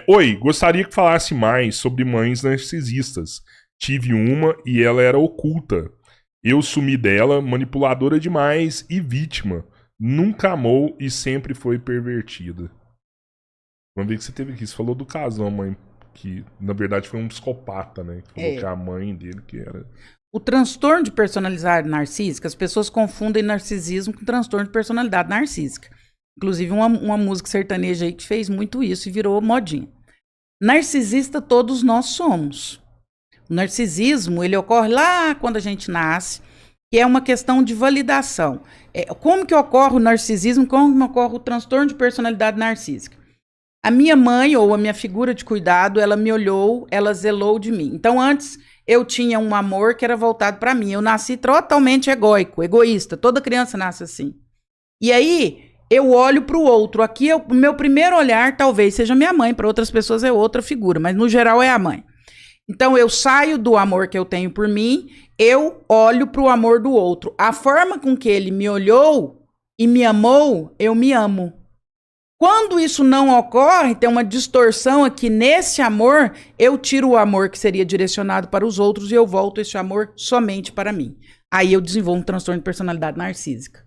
Oi, gostaria que falasse mais sobre mães narcisistas. Tive uma e ela era oculta. Eu sumi dela, manipuladora demais e vítima. Nunca amou e sempre foi pervertida. Vamos ver que você teve aqui. Você falou do caso, uma mãe que, na verdade, foi um psicopata, né? Que falou que a mãe dele que era... O transtorno de personalidade narcísica, as pessoas confundem narcisismo com transtorno de personalidade narcísica. Inclusive, uma música sertaneja aí que fez muito isso e virou modinha. Narcisista todos nós somos. O narcisismo, ele ocorre lá quando a gente nasce, que é uma questão de validação. Como que ocorre o narcisismo, como ocorre o transtorno de personalidade narcísica? A minha mãe, ou a minha figura de cuidado, ela me olhou, ela zelou de mim. Então, antes, eu tinha um amor que era voltado para mim. Eu nasci totalmente egoísta. Toda criança nasce assim. E aí, eu olho para o outro. Aqui, o meu primeiro olhar talvez seja minha mãe. Para outras pessoas é outra figura, mas no geral é a mãe. Então, eu saio do amor que eu tenho por mim, eu olho para o amor do outro. A forma com que ele me olhou e me amou, eu me amo. Quando isso não ocorre, tem uma distorção aqui nesse amor, eu tiro o amor que seria direcionado para os outros e eu volto esse amor somente para mim. Aí eu desenvolvo um transtorno de personalidade narcísica.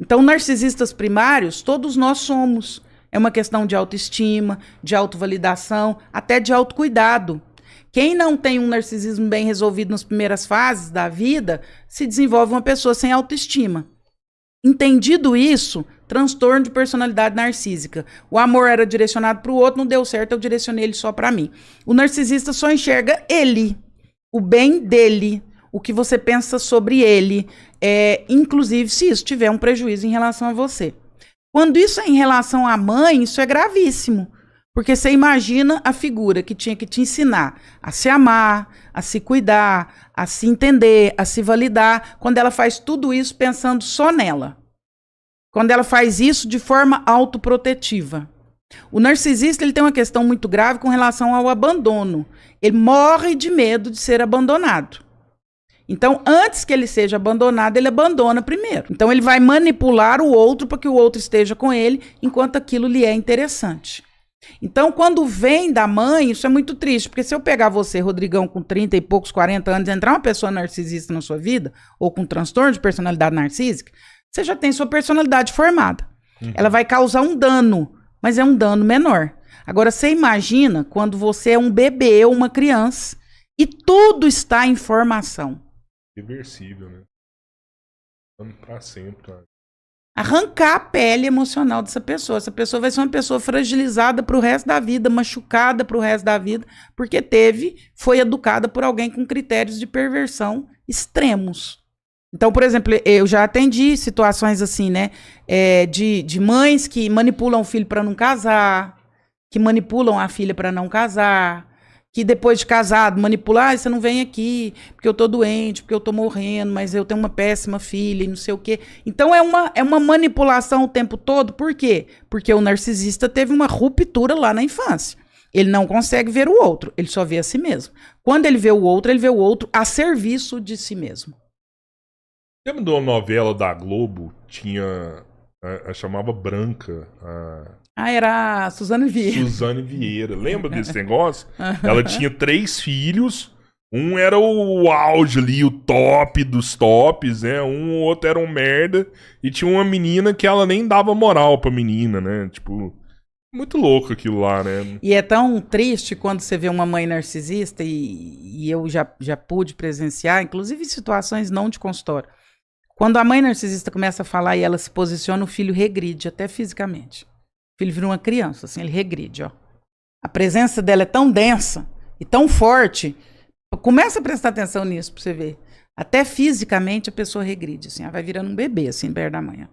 Então, narcisistas primários, todos nós somos. É uma questão de autoestima, de autovalidação, até de autocuidado. Quem não tem um narcisismo bem resolvido nas primeiras fases da vida, se desenvolve uma pessoa sem autoestima. Entendido isso, transtorno de personalidade narcísica. O amor era direcionado para o outro, não deu certo, eu direcionei ele só para mim. O narcisista só enxerga ele, o bem dele, o que você pensa sobre ele, inclusive se isso tiver um prejuízo em relação a você. Quando isso é em relação à mãe, isso é gravíssimo. Porque você imagina a figura que tinha que te ensinar a se amar, a se cuidar, a se entender, a se validar, quando ela faz tudo isso pensando só nela. Quando ela faz isso de forma autoprotetiva. O narcisista ele tem uma questão muito grave com relação ao abandono. Ele morre de medo de ser abandonado. Então, antes que ele seja abandonado, ele abandona primeiro. Então, ele vai manipular o outro para que o outro esteja com ele, enquanto aquilo lhe é interessante. Então, quando vem da mãe, isso é muito triste, porque se eu pegar você, Rodrigão, com 30 e poucos, 40 anos, entrar uma pessoa narcisista na sua vida, ou com transtorno de personalidade narcísica, você já tem sua personalidade formada. Ela vai causar um dano, mas é um dano menor. Agora, você imagina quando você é um bebê ou uma criança, e tudo está em formação. Reversível, né? Pra sempre, cara. Arrancar a pele emocional dessa pessoa. Essa pessoa vai ser uma pessoa fragilizada pro resto da vida, machucada pro resto da vida, porque foi educada por alguém com critérios de perversão extremos. Então, por exemplo, eu já atendi situações assim, né, de mães que manipulam o filho para não casar, que manipulam a filha para não casar, que depois de casado manipular, você não vem aqui, porque eu tô doente, porque eu tô morrendo, mas eu tenho uma péssima filha e não sei o quê. Então é uma manipulação o tempo todo. Por quê? Porque o narcisista teve uma ruptura lá na infância. Ele não consegue ver o outro, ele só vê a si mesmo. Quando ele vê o outro a serviço de si mesmo. Lembra de uma novela da Globo? Tinha... chamava Branca. Era a Suzane Vieira. Suzane Vieira. Lembra desse negócio? Ela tinha 3 filhos. Um era o auge ali, o top dos tops, né? O outro era um merda. E tinha uma menina que ela nem dava moral pra menina, né? Tipo, muito louco aquilo lá, né? E é tão triste quando você vê uma mãe narcisista, e eu já pude presenciar, inclusive em situações não de consultório. Quando a mãe narcisista começa a falar e ela se posiciona, o filho regride, até fisicamente. O filho vira uma criança, assim, ele regride, ó. A presença dela é tão densa e tão forte. Começa a prestar atenção nisso pra você ver. Até fisicamente a pessoa regride, assim, ela vai virando um bebê, assim, perto da mãe.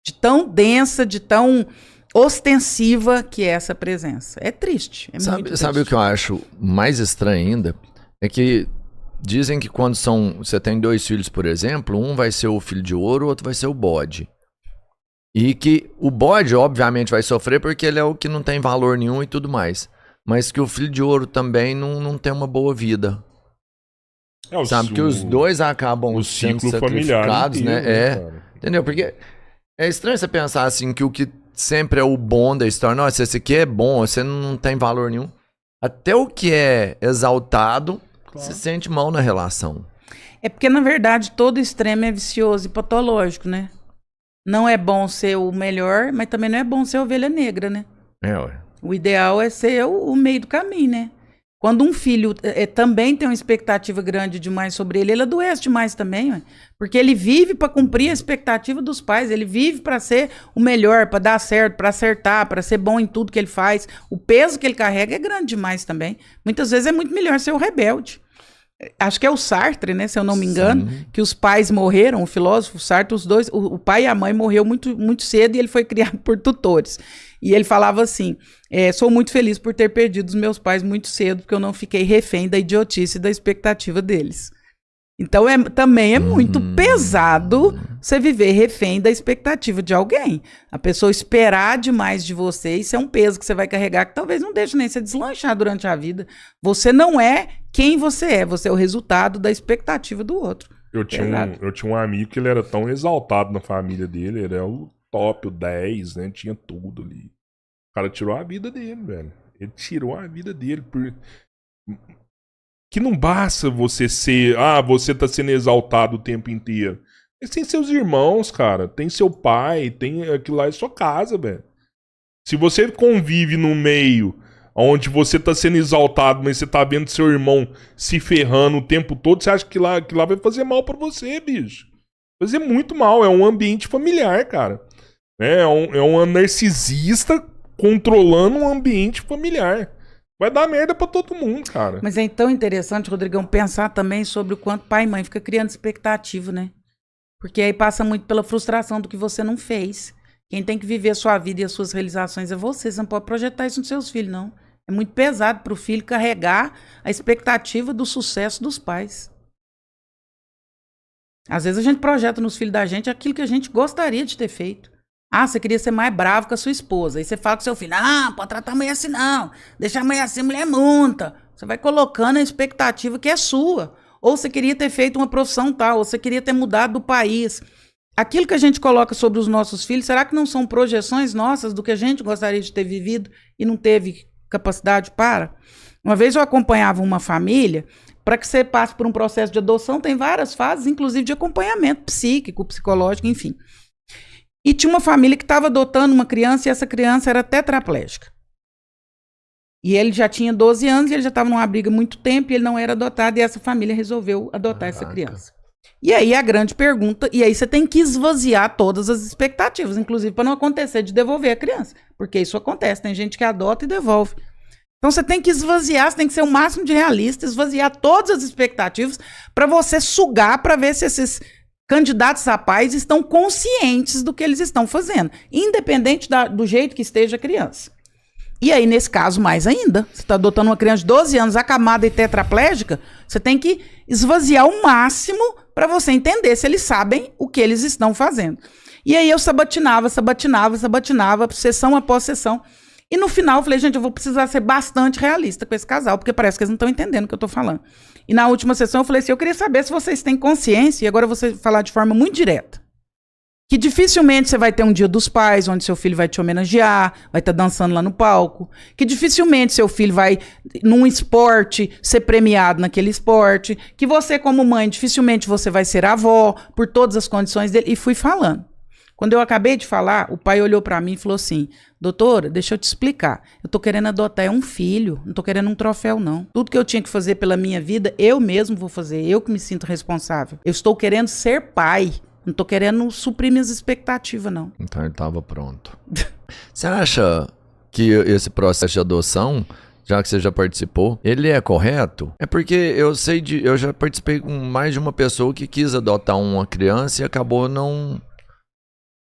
De tão densa, de tão ostensiva que é essa presença. É triste, é muito triste. Sabe o que eu acho mais estranho ainda? É que dizem que quando você tem 2 filhos, por exemplo, um vai ser o filho de ouro, o outro vai ser o bode. E que o bode, obviamente, vai sofrer porque ele é o que não tem valor nenhum e tudo mais. Mas que o filho de ouro também não tem uma boa vida. Sabe? Que os dois acabam sendo sacrificados, né? Entendeu? Porque é estranho você pensar assim que o que sempre é o bom da história. Nossa, esse aqui é bom, você não tem valor nenhum. Até o que é exaltado se sente mal na relação. É porque, na verdade, todo extremo é vicioso e patológico, né? Não é bom ser o melhor, mas também não é bom ser a ovelha negra, né? Ué. O ideal é ser o meio do caminho, né? Quando um filho também tem uma expectativa grande demais sobre ele adoece demais também, ué. Porque ele vive para cumprir a expectativa dos pais, ele vive para ser o melhor, para dar certo, para acertar, para ser bom em tudo que ele faz. O peso que ele carrega é grande demais também. Muitas vezes é muito melhor ser o rebelde. Acho que é o Sartre, né, se eu não me engano, que os pais morreram, o filósofo Sartre, os dois, o pai e a mãe morreu muito cedo e ele foi criado por tutores. E ele falava assim, sou muito feliz por ter perdido os meus pais muito cedo, porque eu não fiquei refém da idiotice e da expectativa deles. Então também é muito pesado você viver refém da expectativa de alguém. A pessoa esperar demais de você, isso é um peso que você vai carregar que talvez não deixe nem você deslanchar durante a vida. Você não é quem você é o resultado da expectativa do outro. Eu tinha um amigo que ele era tão exaltado na família dele, ele era o top, o 10, né? Tinha tudo ali. O cara tirou a vida dele, velho. Ele tirou a vida dele por... Que não basta você ser... você tá sendo exaltado o tempo inteiro. Mas tem seus irmãos, cara. Tem seu pai. Tem aquilo lá é sua casa, velho. Se você convive num meio onde você tá sendo exaltado, mas você tá vendo seu irmão se ferrando o tempo todo, você acha que lá vai fazer mal pra você, bicho. Vai fazer muito mal. É um ambiente familiar, cara. É um narcisista controlando um ambiente familiar. Vai dar merda pra todo mundo, cara. Mas é tão interessante, Rodrigão, pensar também sobre o quanto pai e mãe fica criando expectativa, né? Porque aí passa muito pela frustração do que você não fez. Quem tem que viver a sua vida e as suas realizações é você. Você não pode projetar isso nos seus filhos, não. É muito pesado pro filho carregar a expectativa do sucesso dos pais. Às vezes a gente projeta nos filhos da gente aquilo que a gente gostaria de ter feito. Você queria ser mais bravo com a sua esposa. Aí você fala com seu filho, pode tratar a mulher assim não. Deixa a mulher assim, a mulher monta. Você vai colocando a expectativa que é sua. Ou você queria ter feito uma profissão tal, ou você queria ter mudado do país. Aquilo que a gente coloca sobre os nossos filhos, será que não são projeções nossas do que a gente gostaria de ter vivido e não teve capacidade para? Uma vez eu acompanhava uma família, para que você passe por um processo de adoção, tem várias fases, inclusive de acompanhamento psíquico, psicológico, enfim. E tinha uma família que estava adotando uma criança e essa criança era tetraplégica. E ele já tinha 12 anos e ele já estava numa briga há muito tempo e ele não era adotado e essa família resolveu adotar essa criança. E aí a grande pergunta, e aí você tem que esvaziar todas as expectativas, inclusive para não acontecer de devolver a criança, porque isso acontece, tem gente que adota e devolve. Então você tem que esvaziar, você tem que ser o máximo de realista, esvaziar todas as expectativas para você sugar para ver se esses candidatos a pais estão conscientes do que eles estão fazendo, independente do jeito que esteja a criança. E aí, nesse caso, mais ainda, você está adotando uma criança de 12 anos acamada e tetraplégica, você tem que esvaziar o máximo para você entender se eles sabem o que eles estão fazendo. E aí eu sabatinava, sessão após sessão. E no final eu falei, gente, eu vou precisar ser bastante realista com esse casal, porque parece que eles não estão entendendo o que eu estou falando. E na última sessão eu falei assim, eu queria saber se vocês têm consciência, e agora eu vou falar de forma muito direta, que dificilmente você vai ter um dia dos pais, onde seu filho vai te homenagear, vai estar dançando lá no palco, que dificilmente seu filho vai, num esporte, ser premiado naquele esporte, que você como mãe, dificilmente você vai ser avó, por todas as condições dele, e fui falando. Quando eu acabei de falar, o pai olhou para mim e falou assim, doutora, deixa eu te explicar, eu tô querendo adotar um filho, não tô querendo um troféu não. Tudo que eu tinha que fazer pela minha vida, eu mesmo vou fazer, eu que me sinto responsável. Eu estou querendo ser pai, não tô querendo suprir minhas expectativas não. Então ele tava pronto. Você acha que esse processo de adoção, já que você já participou, ele é correto? É porque eu já participei com mais de uma pessoa que quis adotar uma criança e acabou não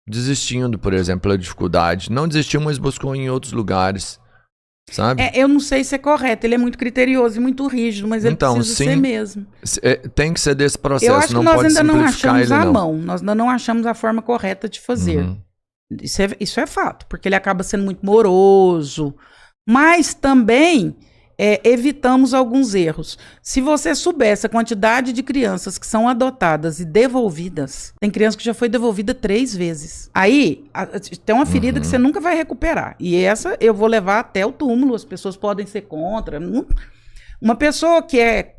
desistindo, por exemplo, pela dificuldade. Não desistiu, mas buscou em outros lugares, sabe? Eu não sei se é correto, ele é muito criterioso e muito rígido, mas ele precisa ser mesmo. Tem que ser desse processo, eu acho não que nós pode ainda não simplificar achamos ele, não. mão, nós ainda não achamos a forma correta de fazer. Isso é fato, porque ele acaba sendo muito moroso, mas também evitamos alguns erros. Se você soubesse a quantidade de crianças que são adotadas e devolvidas, tem criança que já foi devolvida 3 vezes. Aí, tem uma ferida que você nunca vai recuperar. E essa eu vou levar até o túmulo, as pessoas podem ser contra. Uma pessoa que é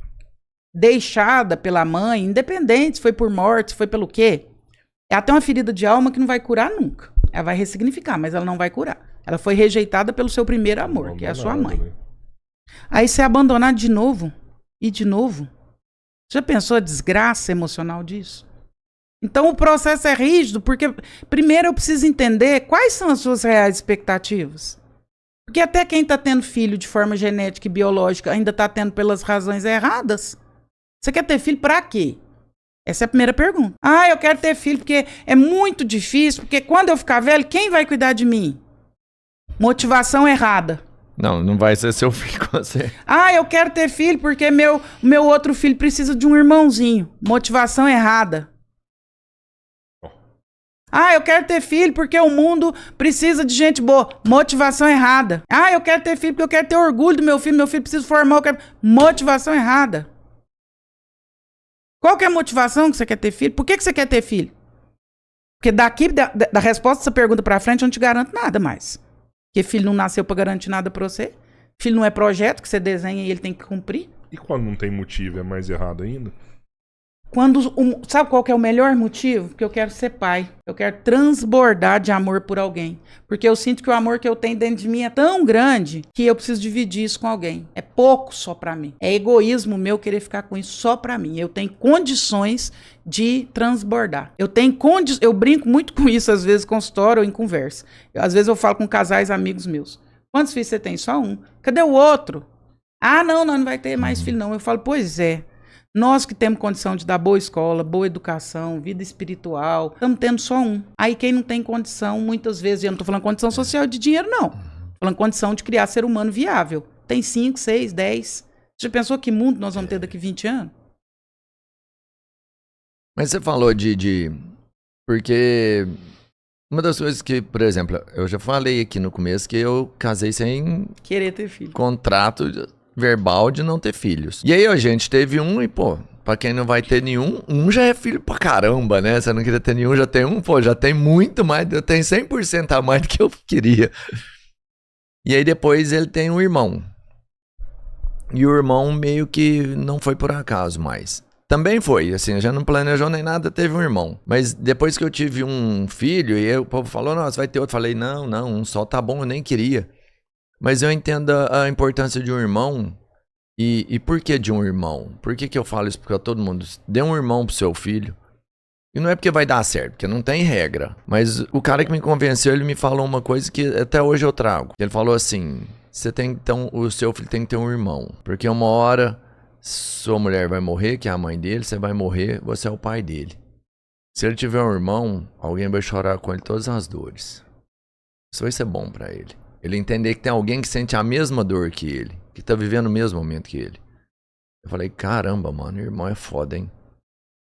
deixada pela mãe, independente se foi por morte, se foi pelo quê, é até uma ferida de alma que não vai curar nunca. Ela vai ressignificar, mas ela não vai curar. Ela foi rejeitada pelo seu primeiro amor, que é a sua mãe. Né? Aí você é abandonado de novo, e de novo. Já pensou a desgraça emocional disso? Então o processo é rígido, porque primeiro eu preciso entender quais são as suas reais expectativas. Porque até quem está tendo filho de forma genética e biológica ainda está tendo pelas razões erradas. Você quer ter filho para quê? Essa é a primeira pergunta. Ah, eu quero ter filho porque é muito difícil, porque quando eu ficar velho, quem vai cuidar de mim? Motivação errada. Não vai ser seu filho com você. Ah, eu quero ter filho porque meu outro filho precisa de um irmãozinho. Motivação errada. Ah, eu quero ter filho porque o mundo precisa de gente boa. Motivação errada. Ah, eu quero ter filho porque eu quero ter orgulho do meu filho precisa formar. Motivação errada. Qual que é a motivação que você quer ter filho? Por que você quer ter filho? Porque daqui, da resposta dessa pergunta pra frente, eu não te garanto nada mais. Porque filho não nasceu pra garantir nada pra você. Filho não é projeto que você desenha e ele tem que cumprir. E quando não tem motivo, é mais errado ainda? Sabe qual que é o melhor motivo? Porque eu quero ser pai. Eu quero transbordar de amor por alguém. Porque eu sinto que o amor que eu tenho dentro de mim é tão grande que eu preciso dividir isso com alguém. É pouco só pra mim. É egoísmo meu querer ficar com isso só pra mim. Eu tenho condições de transbordar. Eu brinco muito com isso, às vezes, consultório ou em conversa. Às vezes eu falo com casais amigos meus. Quantos filhos você tem? Só um. Cadê o outro? Ah, não vai ter mais filho, não. Eu falo, pois é. Nós que temos condição de dar boa escola, boa educação, vida espiritual, estamos tendo só um. Aí quem não tem condição, muitas vezes, eu não estou falando condição social de dinheiro, não. Estou falando condição de criar ser humano viável. Tem 5, 6, 10. Você já pensou que mundo nós vamos ter daqui 20 anos? Mas você falou porque uma das coisas que, por exemplo, eu já falei aqui no começo que eu casei sem querer ter filho. Contrato verbal de não ter filhos. E aí a gente teve um e, pô, pra quem não vai ter nenhum, um já é filho pra caramba, né? Você não queria ter nenhum, já tem um, pô, já tem muito mais, eu tenho 100% a mais do que eu queria. E aí depois ele tem um irmão. E o irmão meio que não foi por acaso mais. Também foi, assim, já não planejou nem nada, teve um irmão. Mas depois que eu tive um filho, e aí o povo falou, nossa, vai ter outro. Falei, não, um só tá bom, eu nem queria. Mas eu entendo a importância de um irmão. E por que de um irmão? Por que eu falo isso? Porque todo mundo dê um irmão pro seu filho. E não é porque vai dar certo, porque não tem regra. Mas o cara que me convenceu, ele me falou uma coisa que até hoje eu trago. Ele falou assim, então, o seu filho tem que ter um irmão. Porque uma hora, sua mulher vai morrer, que é a mãe dele, você vai morrer, você é o pai dele. Se ele tiver um irmão, alguém vai chorar com ele todas as dores. Isso vai ser bom pra ele. Ele entender que tem alguém que sente a mesma dor que ele, que tá vivendo o mesmo momento que ele. Eu falei, caramba, mano, irmão é foda, hein?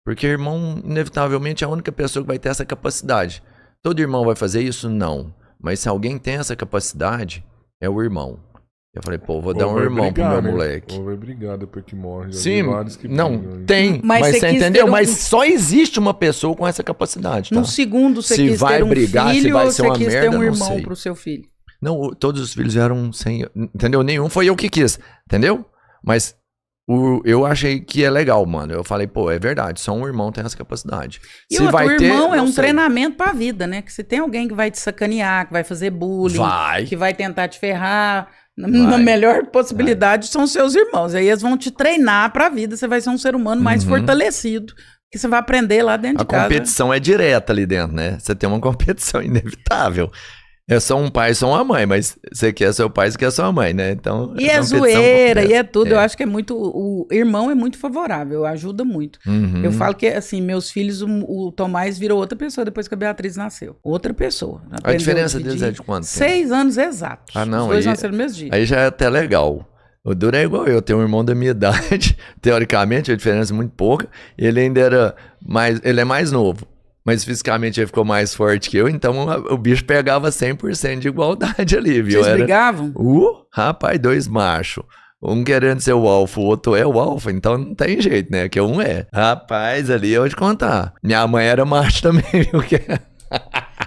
Porque irmão, inevitavelmente, é a única pessoa que vai ter essa capacidade. Todo irmão vai fazer isso? Não. Mas se alguém tem essa capacidade, é o irmão. Eu falei, pô, vou dar um irmão pro meu moleque. Ou vai brigar depois que morre. Sim, não, tem, mas você entendeu? Mas só existe uma pessoa com essa capacidade, tá? No segundo você quis ter um filho ou você quis ter um irmão pro seu filho? Não, todos os filhos eram sem... Entendeu? Nenhum foi eu que quis. Entendeu? Mas eu achei que é legal, mano. Eu falei, pô, é verdade. Só um irmão tem essa capacidade. E o irmão é um treinamento pra vida, né? Que se tem alguém que vai te sacanear, que vai fazer bullying, que vai tentar te ferrar, na melhor possibilidade são seus irmãos. Aí eles vão te treinar pra vida. Você vai ser um ser humano mais fortalecido. Que você vai aprender lá dentro de casa. A competição é direta ali dentro, né? Você tem uma competição inevitável. É só um pai, só uma mãe, mas você quer seu pai, você quer sua mãe, né? Então, e é zoeira, e é tudo. Eu acho que é muito... O irmão é muito favorável, ajuda muito. Eu falo que, assim, meus filhos, o Tomás virou outra pessoa depois que a Beatriz nasceu. Outra pessoa. A diferença deles é de quanto? 6 anos exatos. Ah, não. Os dois nasceram no mesmo dia. Aí já é até legal. O Dura é igual eu tenho um irmão da minha idade. Teoricamente, a diferença é muito pouca. Ele ainda era mais... Ele é mais novo. Mas fisicamente ele ficou mais forte que eu, então o bicho pegava 100% de igualdade ali, viu? Vocês brigavam? Rapaz, 2 machos. Um querendo ser o alfa, o outro é o alfa, então não tem jeito, né? Que um é. Rapaz, ali eu vou te contar. Minha mãe era macho também, viu?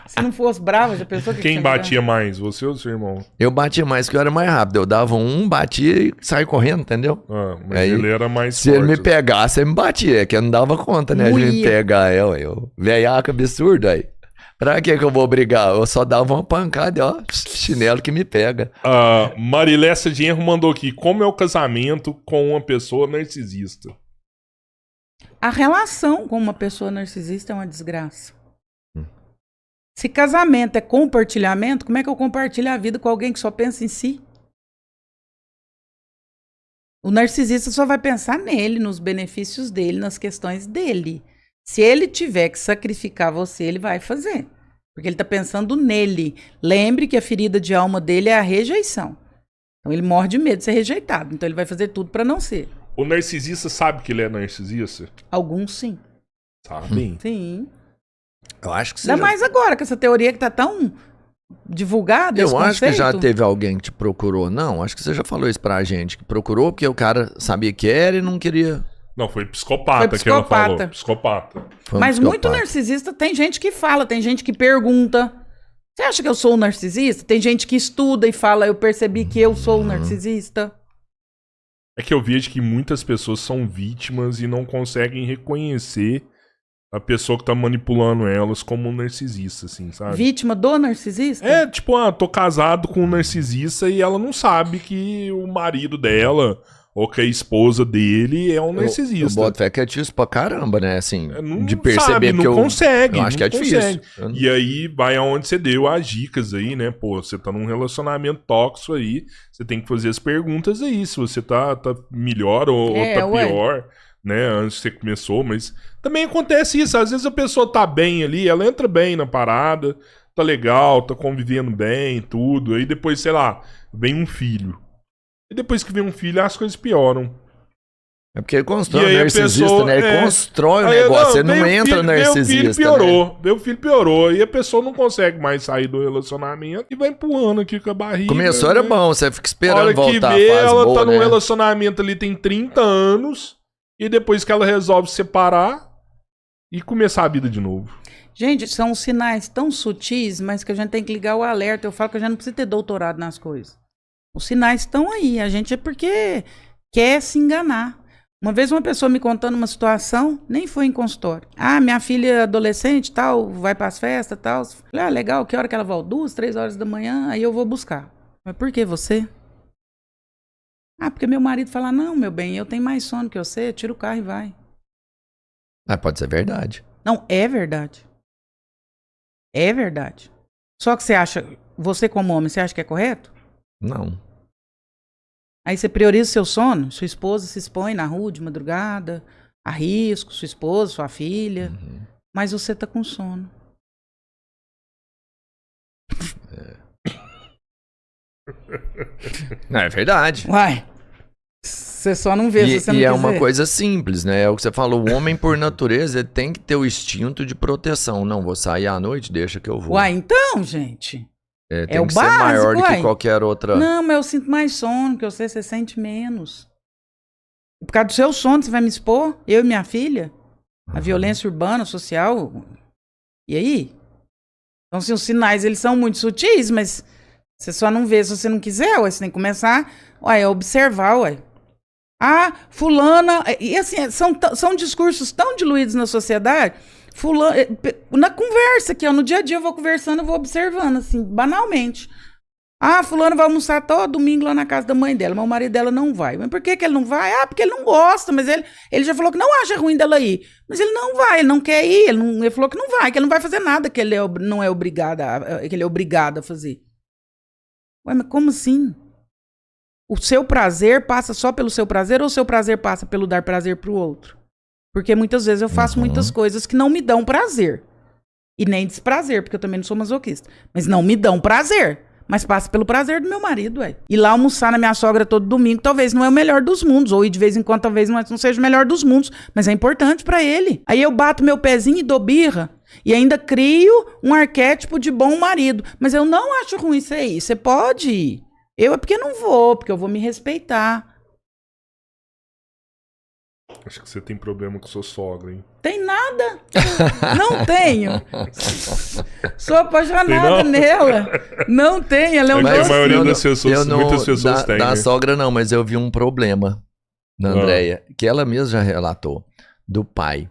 Se não fosse brava, já pensou que Quem tinha batia mais, você ou seu irmão? Eu batia mais que eu era mais rápido. Eu dava um, batia e saia correndo, entendeu? Ah, mas Aí, ele era mais se forte. ele me pegasse, ele me batia, é que eu não dava conta, né? De me Moía. pegar, eu velhaco absurdo aí. Pra que eu vou brigar? Eu só dava uma pancada, ó, chinelo que me pega. Marilessa Genro mandou aqui, como é o casamento com uma pessoa narcisista? A relação com uma pessoa narcisista é uma desgraça. Se casamento é compartilhamento, como é que eu compartilho a vida com alguém que só pensa em si? O narcisista só vai pensar nele, nos benefícios dele, nas questões dele. Se ele tiver que sacrificar você, ele vai fazer. Porque ele está pensando nele. Lembre que a ferida de alma dele é a rejeição. Então ele morre de medo de ser rejeitado. Então ele vai fazer tudo para não ser. O narcisista sabe que ele é narcisista? Alguns sim. Sabe? Sim. Eu acho que Ainda mais agora, com essa teoria que tá tão divulgada. Eu esse acho que já conceito. teve alguém que te procurou. Não, acho que você já falou isso pra gente. Que procurou porque o cara sabia que era e não queria. Não, foi psicopata, Foi que ela psicopata. falou. Psicopata. Foi um Mas muito psicopata. narcisista, tem gente que fala, tem gente que pergunta. Você acha que eu sou um narcisista? Tem gente que estuda e fala, eu percebi que eu sou um narcisista. É que eu vejo que muitas pessoas são vítimas e não conseguem reconhecer a pessoa que tá manipulando elas como um narcisista, assim, sabe? Vítima do narcisista? É, tipo, tô casado com um narcisista e ela não sabe que o marido dela ou que a esposa dele é um Eu narcisista. boto fé que é difícil pra caramba, né? Assim, Não de perceber sabe, que não consegue. Eu acho que é não difícil. consegue. E aí vai aonde você deu as dicas aí, né? Pô, você tá num relacionamento tóxico aí, você tem que fazer as perguntas aí, se você tá melhor ou tá ué. pior, né? Antes que você começou, mas também acontece isso, às vezes a pessoa tá bem ali, ela entra bem na parada, tá legal, tá convivendo bem, tudo, aí depois, sei lá, vem um filho. E depois que vem um filho, as coisas pioram. É porque ele constrói E aí o a narcisista, pessoa, né? Ele constrói o Aí, negócio, você não veio o entra filho, narcisista. Veio o filho, Né? piorou. Veio o filho, piorou. E a pessoa não consegue mais sair do relacionamento e vai empurrando aqui com a barriga. Começou, era bom, você fica A esperando hora que voltar vê, a fase ela boa, tá num né? relacionamento ali tem 30 anos e depois que ela resolve separar e começar a vida de novo. Gente, são sinais tão sutis, mas que a gente tem que ligar o alerta. Eu falo que a gente não precisa ter doutorado nas coisas. Os sinais estão aí. A gente é porque quer se enganar. Uma vez uma pessoa me contando uma situação, nem foi em consultório. Ah, minha filha é adolescente, tal, vai pras festas, tal. Falei, legal, que hora que ela volta? 2, 3 horas da manhã, aí eu vou buscar. Mas por que você? Ah, porque meu marido fala, não, meu bem, eu tenho mais sono que você, tira o carro e vai. Ah, pode ser verdade. Não, é verdade. É verdade. Só que você acha, você como homem, você acha que é correto? Não. Aí você prioriza seu sono, sua esposa se expõe na rua de madrugada, a risco, sua esposa, sua filha, mas você tá com sono. Não, é verdade. Uai, você só não vê se você não E é quiser. uma coisa simples, né? É o que você falou, o homem por natureza ele tem que ter o instinto de proteção. Não, vou sair à noite, deixa que eu vou. Uai, então, gente. Tem o que básico, ser maior do uai. que qualquer outra. Não, mas eu sinto mais sono que você sente menos. Por causa do seu sono, você vai me expor? Eu e minha filha? A violência urbana, social? E aí? Então, assim, os sinais, eles são muito sutis, mas você só não vê se você não quiser, ué. Você tem que começar, a observar, ué. Ah, fulana... E assim, são discursos tão diluídos na sociedade. Fulana, na conversa aqui, ó, no dia a dia eu vou conversando, eu vou observando, assim, banalmente. Ah, fulano vai almoçar todo domingo lá na casa da mãe dela, mas o marido dela não vai. Mas por que ele não vai? Ah, porque ele não gosta, mas ele já falou que não acha ruim dela ir. Mas ele não vai, ele não quer ir, ele falou que não vai, que ele não vai fazer nada que ele não é obrigado que ele é obrigado a fazer. Ué, mas como assim? O seu prazer passa só pelo seu prazer ou o seu prazer passa pelo dar prazer pro outro? Porque muitas vezes eu faço muitas coisas que não me dão prazer. E nem desprazer, porque eu também não sou masoquista. Mas não me dão prazer. Mas passa pelo prazer do meu marido, ué. Ir lá almoçar na minha sogra todo domingo talvez não é o melhor dos mundos. Ou ir de vez em quando talvez não seja o melhor dos mundos. Mas é importante pra ele. Aí eu bato meu pezinho e dou birra. E ainda crio um arquétipo de bom marido. Mas eu não acho ruim isso aí. Você pode ir. Eu é porque não vou, porque eu vou me respeitar. Acho que você tem problema com sua sogra, hein? Tem nada. Não tenho. Sou apaixonada Tem não? nela. Não tem, ela é um Mas a doce. maioria das pessoas, muitas pessoas têm, Da né? sogra não, mas eu vi um problema na Andréia, que ela mesma já relatou, do pai.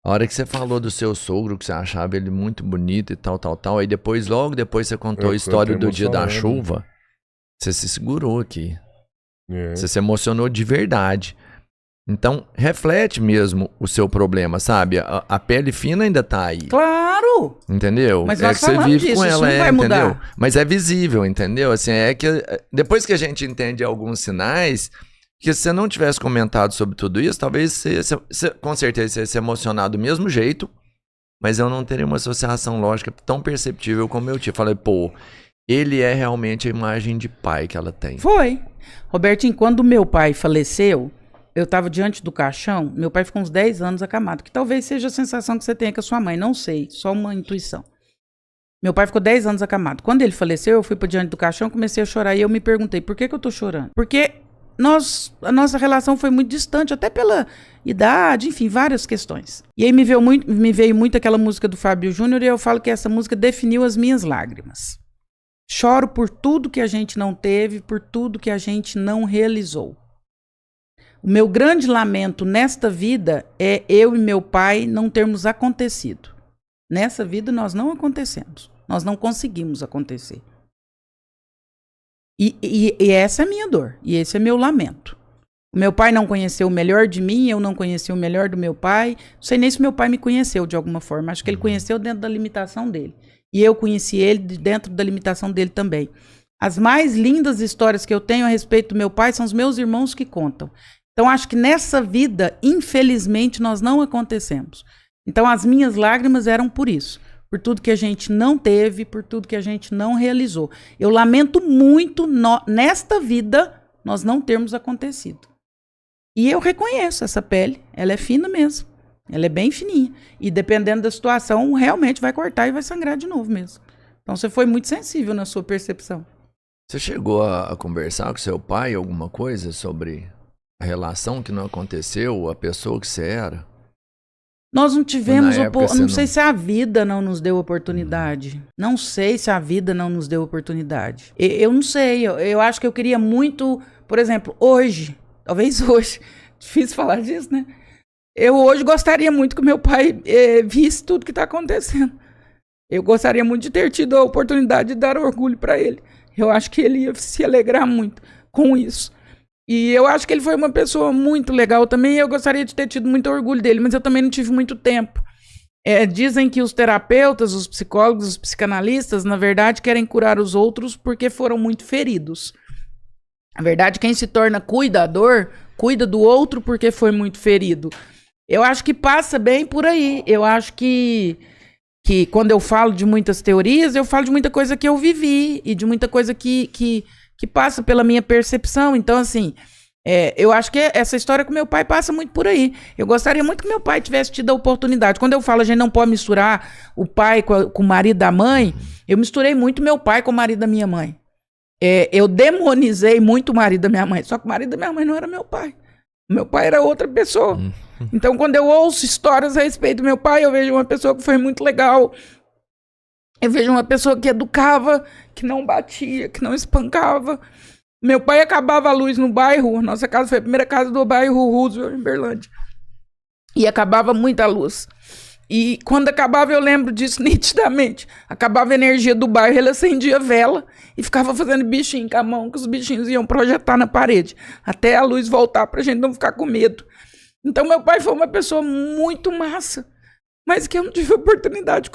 A hora que você falou do seu sogro, que você achava ele muito bonito e tal, aí depois, logo depois você contou a história do dia da chuva, você se segurou aqui. Você se emocionou de verdade. Então, reflete mesmo o seu problema, sabe? A pele fina ainda tá aí. Claro! Entendeu? Mas é nós que você vive disso, com isso ela, não vai entendeu? mudar. Mas é visível, entendeu? Assim, é que depois que a gente entende alguns sinais, que se você não tivesse comentado sobre tudo isso, talvez você com certeza você ia se emocionar do mesmo jeito, mas eu não teria uma associação lógica tão perceptível como eu tive. Falei, pô, ele é realmente a imagem de pai que ela tem. Foi. Robertinho, quando meu pai faleceu, eu estava diante do caixão, meu pai ficou uns 10 anos acamado, que talvez seja a sensação que você tenha com a sua mãe, não sei, só uma intuição. Meu pai ficou 10 anos acamado. Quando ele faleceu, eu fui para diante do caixão, comecei a chorar e eu me perguntei, por que eu tô chorando? Porque a nossa relação foi muito distante, até pela idade, enfim, várias questões. E aí me veio muito aquela música do Fábio Júnior e eu falo que essa música definiu as minhas lágrimas. Choro por tudo que a gente não teve, por tudo que a gente não realizou. O meu grande lamento nesta vida é eu e meu pai não termos acontecido. Nessa vida nós não acontecemos. Nós não conseguimos acontecer. E essa é a minha dor. E esse é meu lamento. O meu pai não conheceu o melhor de mim, eu não conheci o melhor do meu pai. Não sei nem se meu pai me conheceu de alguma forma. Acho que ele conheceu dentro da limitação dele. E eu conheci ele dentro da limitação dele também. As mais lindas histórias que eu tenho a respeito do meu pai são os meus irmãos que contam. Então, acho que nessa vida, infelizmente, nós não acontecemos. Então, as minhas lágrimas eram por isso. Por tudo que a gente não teve, por tudo que a gente não realizou. Eu lamento muito, nesta vida, nós não termos acontecido. E eu reconheço essa pele, ela é fina mesmo. Ela é bem fininha. E dependendo da situação, realmente vai cortar e vai sangrar de novo mesmo. Então, você foi muito sensível na sua percepção. Você chegou a conversar com seu pai alguma coisa sobre a relação que não aconteceu, a pessoa que você era? Nós não tivemos, não sei se a vida não nos deu oportunidade. Não sei se a vida não nos deu oportunidade. Eu não sei, eu acho que eu queria muito, por exemplo, hoje, talvez hoje, difícil falar disso, né? Eu hoje gostaria muito que meu pai visse tudo que está acontecendo. Eu gostaria muito de ter tido a oportunidade de dar orgulho para ele. Eu acho que ele ia se alegrar muito com isso. E eu acho que ele foi uma pessoa muito legal também, e eu gostaria de ter tido muito orgulho dele, mas eu também não tive muito tempo. Dizem que os terapeutas, os psicólogos, os psicanalistas, na verdade, querem curar os outros porque foram muito feridos. Na verdade, quem se torna cuidador, cuida do outro porque foi muito ferido. Eu acho que passa bem por aí. Eu acho que quando eu falo de muitas teorias, eu falo de muita coisa que eu vivi e de muita coisa que passa pela minha percepção. Então, assim, eu acho que essa história com meu pai passa muito por aí. Eu gostaria muito que meu pai tivesse tido a oportunidade. Quando eu falo a gente não pode misturar o pai com o marido da mãe, eu misturei muito meu pai com o marido da minha mãe. Eu demonizei muito o marido da minha mãe, só que o marido da minha mãe não era meu pai. Meu pai era outra pessoa. Então, quando eu ouço histórias a respeito do meu pai, eu vejo uma pessoa que foi muito legal. Eu vejo uma pessoa que educava, que não batia, que não espancava. Meu pai acabava a luz no bairro. Nossa casa foi a primeira casa do bairro Roosevelt, em Berlândia. E acabava muita luz. E quando acabava, eu lembro disso nitidamente. Acabava a energia do bairro, ele acendia vela e ficava fazendo bichinho com a mão, que os bichinhos iam projetar na parede, até a luz voltar pra gente não ficar com medo. Então, meu pai foi uma pessoa muito massa, mas que eu não tive a oportunidade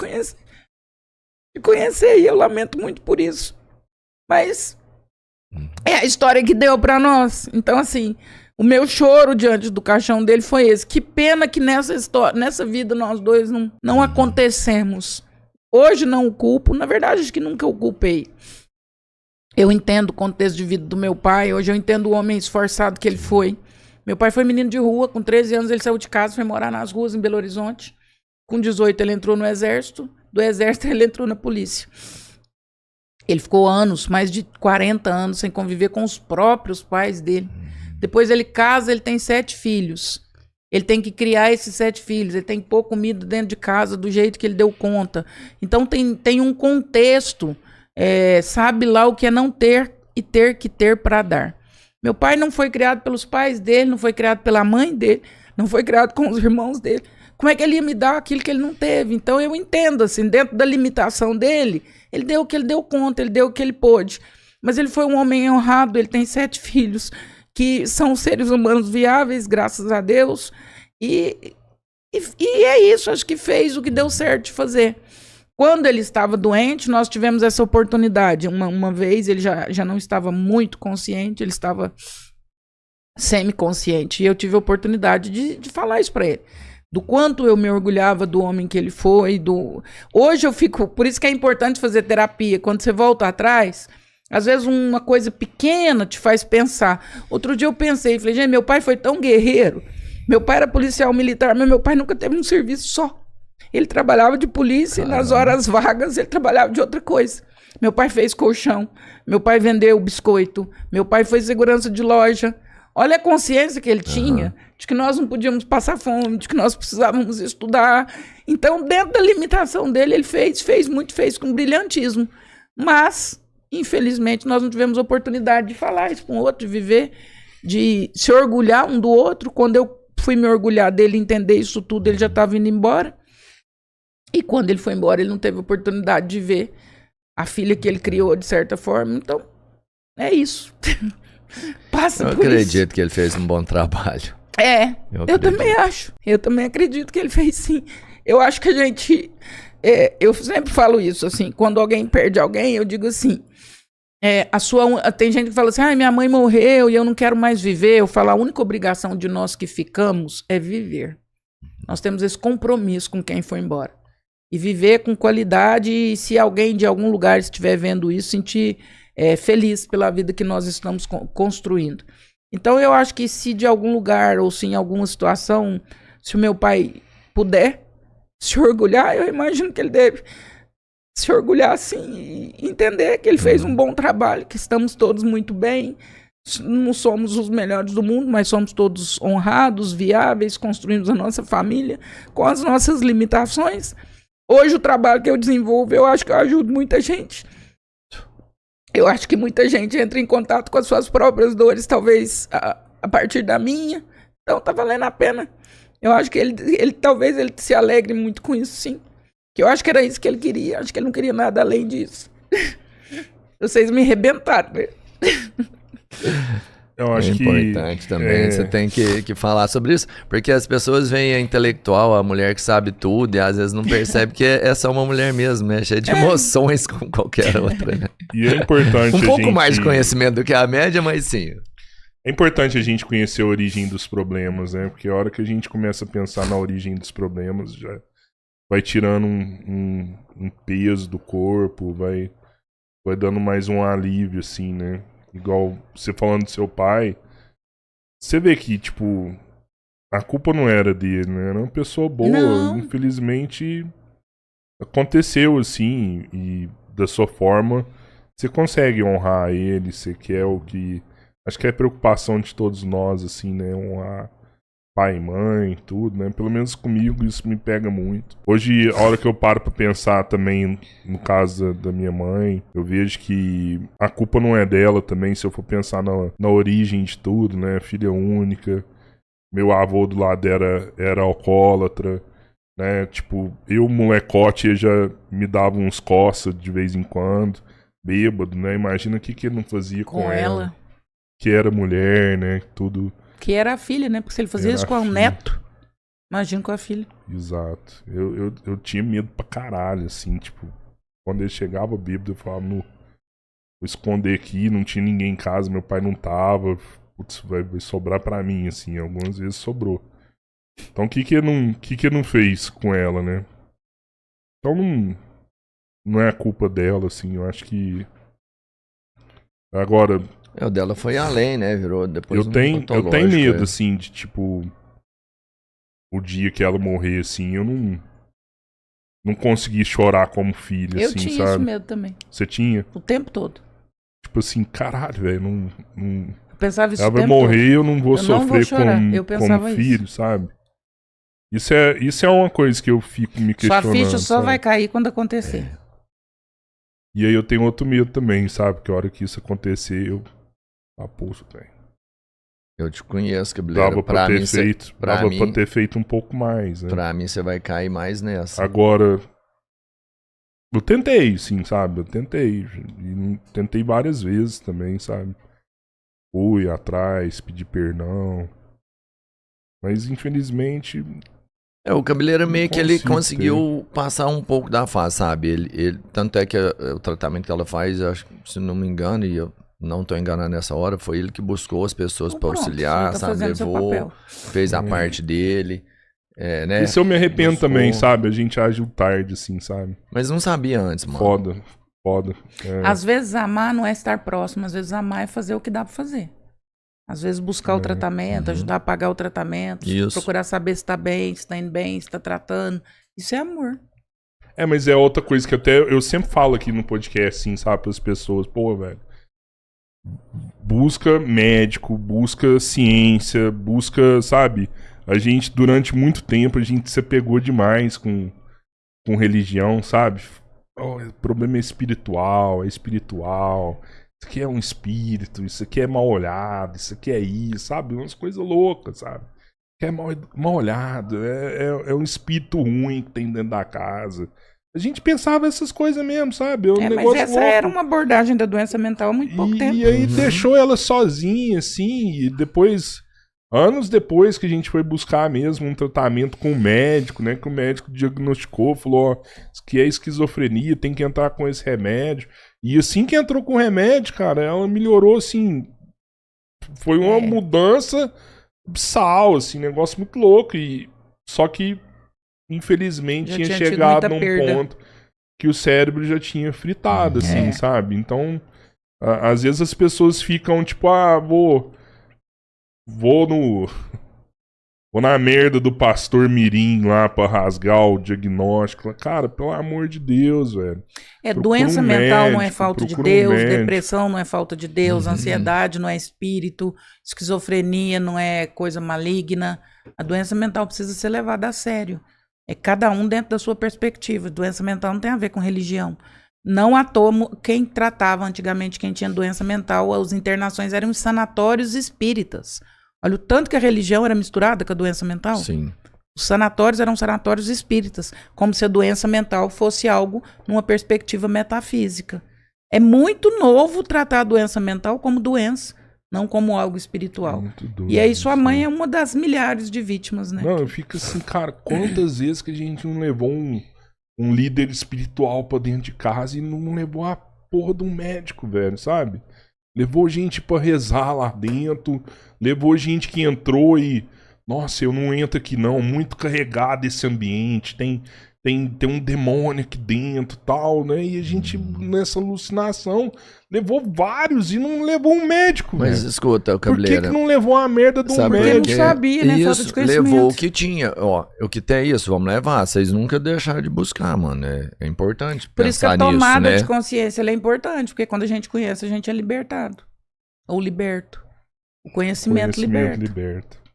de conhecer, e eu lamento muito por isso. Mas é a história que deu pra nós. Então, assim, o meu choro diante do caixão dele foi esse. Que pena que nessa vida nós dois não acontecemos. Hoje não o culpo, na verdade acho que nunca o culpei. Eu entendo o contexto de vida do meu pai, hoje eu entendo o homem esforçado que ele foi. Meu pai foi menino de rua, com 13 anos ele saiu de casa, foi morar nas ruas em Belo Horizonte. Com 18 ele entrou no exército, do exército ele entrou na polícia. Ele ficou anos, mais de 40 anos, sem conviver com os próprios pais dele. Depois ele casa, ele tem 7 filhos. Ele tem que criar esses 7 filhos, ele tem que pôr comida dentro de casa do jeito que ele deu conta. Então tem um contexto, sabe lá o que é não ter e ter que ter para dar. Meu pai não foi criado pelos pais dele, não foi criado pela mãe dele, não foi criado com os irmãos dele. Como é que ele ia me dar aquilo que ele não teve? Então eu entendo, assim, dentro da limitação dele, ele deu o que ele deu conta, ele deu o que ele pôde. Mas ele foi um homem honrado, ele tem 7 filhos, que são seres humanos viáveis, graças a Deus. E é isso, acho que fez o que deu certo de fazer. Quando ele estava doente, nós tivemos essa oportunidade. Uma vez ele já não estava muito consciente, ele estava semi-consciente. E eu tive a oportunidade de falar isso para ele. Do quanto eu me orgulhava do homem que ele foi. Hoje eu fico... Por isso que é importante fazer terapia. Quando você volta atrás, às vezes uma coisa pequena te faz pensar. Outro dia eu pensei, falei, gente, meu pai foi tão guerreiro. Meu pai era policial militar, mas meu pai nunca teve um serviço só. Ele trabalhava de polícia e nas horas vagas ele trabalhava de outra coisa. Meu pai fez colchão, meu pai vendeu biscoito, meu pai foi segurança de loja. Olha a consciência que ele tinha de que nós não podíamos passar fome, de que nós precisávamos estudar. Então, dentro da limitação dele, ele fez muito, fez com brilhantismo. Mas, infelizmente, nós não tivemos oportunidade de falar isso com o outro, de viver, de se orgulhar um do outro. Quando eu fui me orgulhar dele, entender isso tudo, ele já estava indo embora. E quando ele foi embora, ele não teve oportunidade de ver a filha que ele criou, de certa forma. Então, é isso. Passa por isso. Eu acredito que ele fez um bom trabalho. Eu também acho. Eu também acredito que ele fez, sim. Eu acho que a gente... eu sempre falo isso, assim, quando alguém perde alguém, eu digo assim, tem gente que fala assim, minha mãe morreu e eu não quero mais viver. Eu falo, a única obrigação de nós que ficamos é viver. Nós temos esse compromisso com quem foi embora. E viver com qualidade, e se alguém de algum lugar estiver vendo isso, sentir feliz pela vida que nós estamos construindo. Então eu acho que se de algum lugar, ou se em alguma situação, se o meu pai puder se orgulhar, eu imagino que ele deve se orgulhar assim e entender que ele fez um bom trabalho, que estamos todos muito bem. Não somos os melhores do mundo, mas somos todos honrados, viáveis, construímos a nossa família com as nossas limitações. Hoje o trabalho que eu desenvolvo, eu acho que eu ajudo muita gente. Eu acho que muita gente entra em contato com as suas próprias dores, talvez a partir da minha. Então tá valendo a pena. Eu acho que ele talvez ele se alegre muito com isso, sim. Que eu acho que era isso que ele queria. Acho que ele não queria nada além disso. Vocês me arrebentaram, né? Eu acho que importante também, você tem que falar sobre isso, porque as pessoas veem a intelectual, a mulher que sabe tudo, e às vezes não percebe que é só uma mulher mesmo, né? Cheia de emoções como qualquer outra, né? E é importante um pouco mais de conhecimento do que a média, mas sim. É importante a gente conhecer a origem dos problemas, né? Porque a hora que a gente começa a pensar na origem dos problemas, já vai tirando um peso do corpo, vai dando mais um alívio, assim, né? Igual você falando do seu pai, você vê que, tipo, a culpa não era dele, né? Era uma pessoa boa. Não. Infelizmente, aconteceu assim, e da sua forma, você consegue honrar ele, você quer o que... Acho que é preocupação de todos nós, assim, né? Honrar pai e mãe, tudo, né? Pelo menos comigo isso me pega muito. Hoje, a hora que eu paro pra pensar também, no caso da minha mãe, eu vejo que a culpa não é dela também, se eu for pensar na origem de tudo, né? Filha única, meu avô do lado era alcoólatra, né? Tipo, eu, molecote, ele já me dava uns coça de vez em quando, bêbado, né? Imagina o que ele não fazia com ela. Que era mulher, né? Tudo... Que era a filha, né? Porque se ele fazia isso com o neto, imagina com a filha. Exato. Eu tinha medo pra caralho, assim, tipo... Quando ele chegava bêbado, eu falava, vou esconder aqui, não tinha ninguém em casa, meu pai não tava. Putz, vai sobrar pra mim, assim, algumas vezes sobrou. Então o que ele não fez com ela, né? Então não é a culpa dela, assim, eu acho que... Agora... O dela foi além, né? Virou depois eu tenho medo, assim, de tipo... O dia que ela morrer, assim, eu não consegui chorar como filho, eu assim, tinha sabe? Esse medo também. Você tinha? O tempo todo. Tipo assim, caralho, velho, não... Eu pensava isso ela o vai tempo morrer, todo. eu não vou sofrer chorar. como filho, sabe? Isso é uma coisa que eu fico me Sua questionando. ficha só sabe? vai cair quando acontecer. E aí eu tenho outro medo também, sabe? Que a hora que isso acontecer, eu... pulso, velho. Eu te conheço, Cabeleira. Dava pra ter feito um pouco mais, né? Pra mim, você vai cair mais nessa. Agora, eu tentei, sim, sabe? Eu tentei. E tentei várias vezes também, sabe? Fui atrás, pedi perdão. Mas, infelizmente... O Cabeleira Não meio que ele consigo conseguiu passar um pouco da fase, sabe? Tanto é que o tratamento que ela faz, eu acho, se não me engano, e eu não tô enganado nessa hora, foi ele que buscou as pessoas Então, pra pronto, auxiliar, você tá sabe? fazendo seu Levou, papel. fez a parte dele, né? Isso eu me arrependo Buscou. também, sabe? A gente agiu tarde, assim, sabe? Mas não sabia antes, mano. Foda. Às vezes amar não é estar próximo, às vezes amar é fazer o que dá pra fazer. Às vezes buscar o tratamento, ajudar a pagar o tratamento, Isso. procurar saber se tá bem, se tá indo bem, se tá tratando. Isso é amor. Mas é outra coisa que eu sempre falo aqui no podcast, assim, sabe, para as pessoas. Pô, velho. Busca médico, busca ciência, busca, sabe? A gente, durante muito tempo, a gente se apegou demais com religião, sabe? O problema é espiritual, Isso aqui é um espírito, isso aqui é mal olhado, isso aqui é isso, sabe? Umas coisas loucas, sabe? Que é mal olhado, é um espírito ruim que tem dentro da casa. A gente pensava essas coisas mesmo, sabe? Mas essa era uma abordagem da doença mental há muito pouco tempo. E aí deixou ela sozinha, assim, e depois, anos depois que a gente foi buscar mesmo um tratamento com o médico, né? Que o médico diagnosticou, falou, ó, isso aqui é esquizofrenia, tem que entrar com esse remédio. E assim que entrou com o remédio, cara, ela melhorou, assim, foi uma mudança abissal, assim, negócio muito louco. Só que, infelizmente, Já tinha tinha tido chegado muita num perda. ponto que o cérebro já tinha fritado, assim, sabe? Então, às vezes as pessoas ficam, tipo, vou na merda do pastor Mirim lá pra rasgar o diagnóstico. Cara, pelo amor de Deus, velho. Doença mental não é médico, falta de procura um Deus, médico. depressão não é falta de Deus, ansiedade não é espírito, esquizofrenia não é coisa maligna. A doença mental precisa ser levada a sério. É cada um dentro da sua perspectiva. Doença mental não tem a ver com religião. Não à toa, quem tratava antigamente, quem tinha doença mental, as internações eram em sanatórios espíritas. Olha o tanto que a religião era misturada com a doença mental. Sim. Os sanatórios eram sanatórios espíritas, como se a doença mental fosse algo numa perspectiva metafísica. É muito novo tratar a doença mental como doença, não como algo espiritual. Muito doido, E aí sua assim. mãe é uma das milhares de vítimas, né? Não, eu fico assim, cara, quantas vezes que a gente não levou um líder espiritual pra dentro de casa e não levou a porra de um médico, velho, sabe? Levou gente pra rezar lá dentro, levou gente que entrou e... Nossa, eu não entro aqui não, muito carregado esse ambiente, tem um demônio aqui dentro e tal, né? E a gente, nessa alucinação, levou vários e não levou um médico, Mas velho. escuta, Por Cabeleira. que não levou a merda de um Sabe por Porque médico? não quê? sabia, né? Falta de Isso, conhecimento. levou o que tinha. Ó, o que tem é isso, vamos levar. Vocês nunca deixaram de buscar, mano. É importante Por isso que a pensar nisso, tomada né? de consciência ela é importante, porque quando a gente conhece, a gente é libertado. Ou liberto. O conhecimento liberta.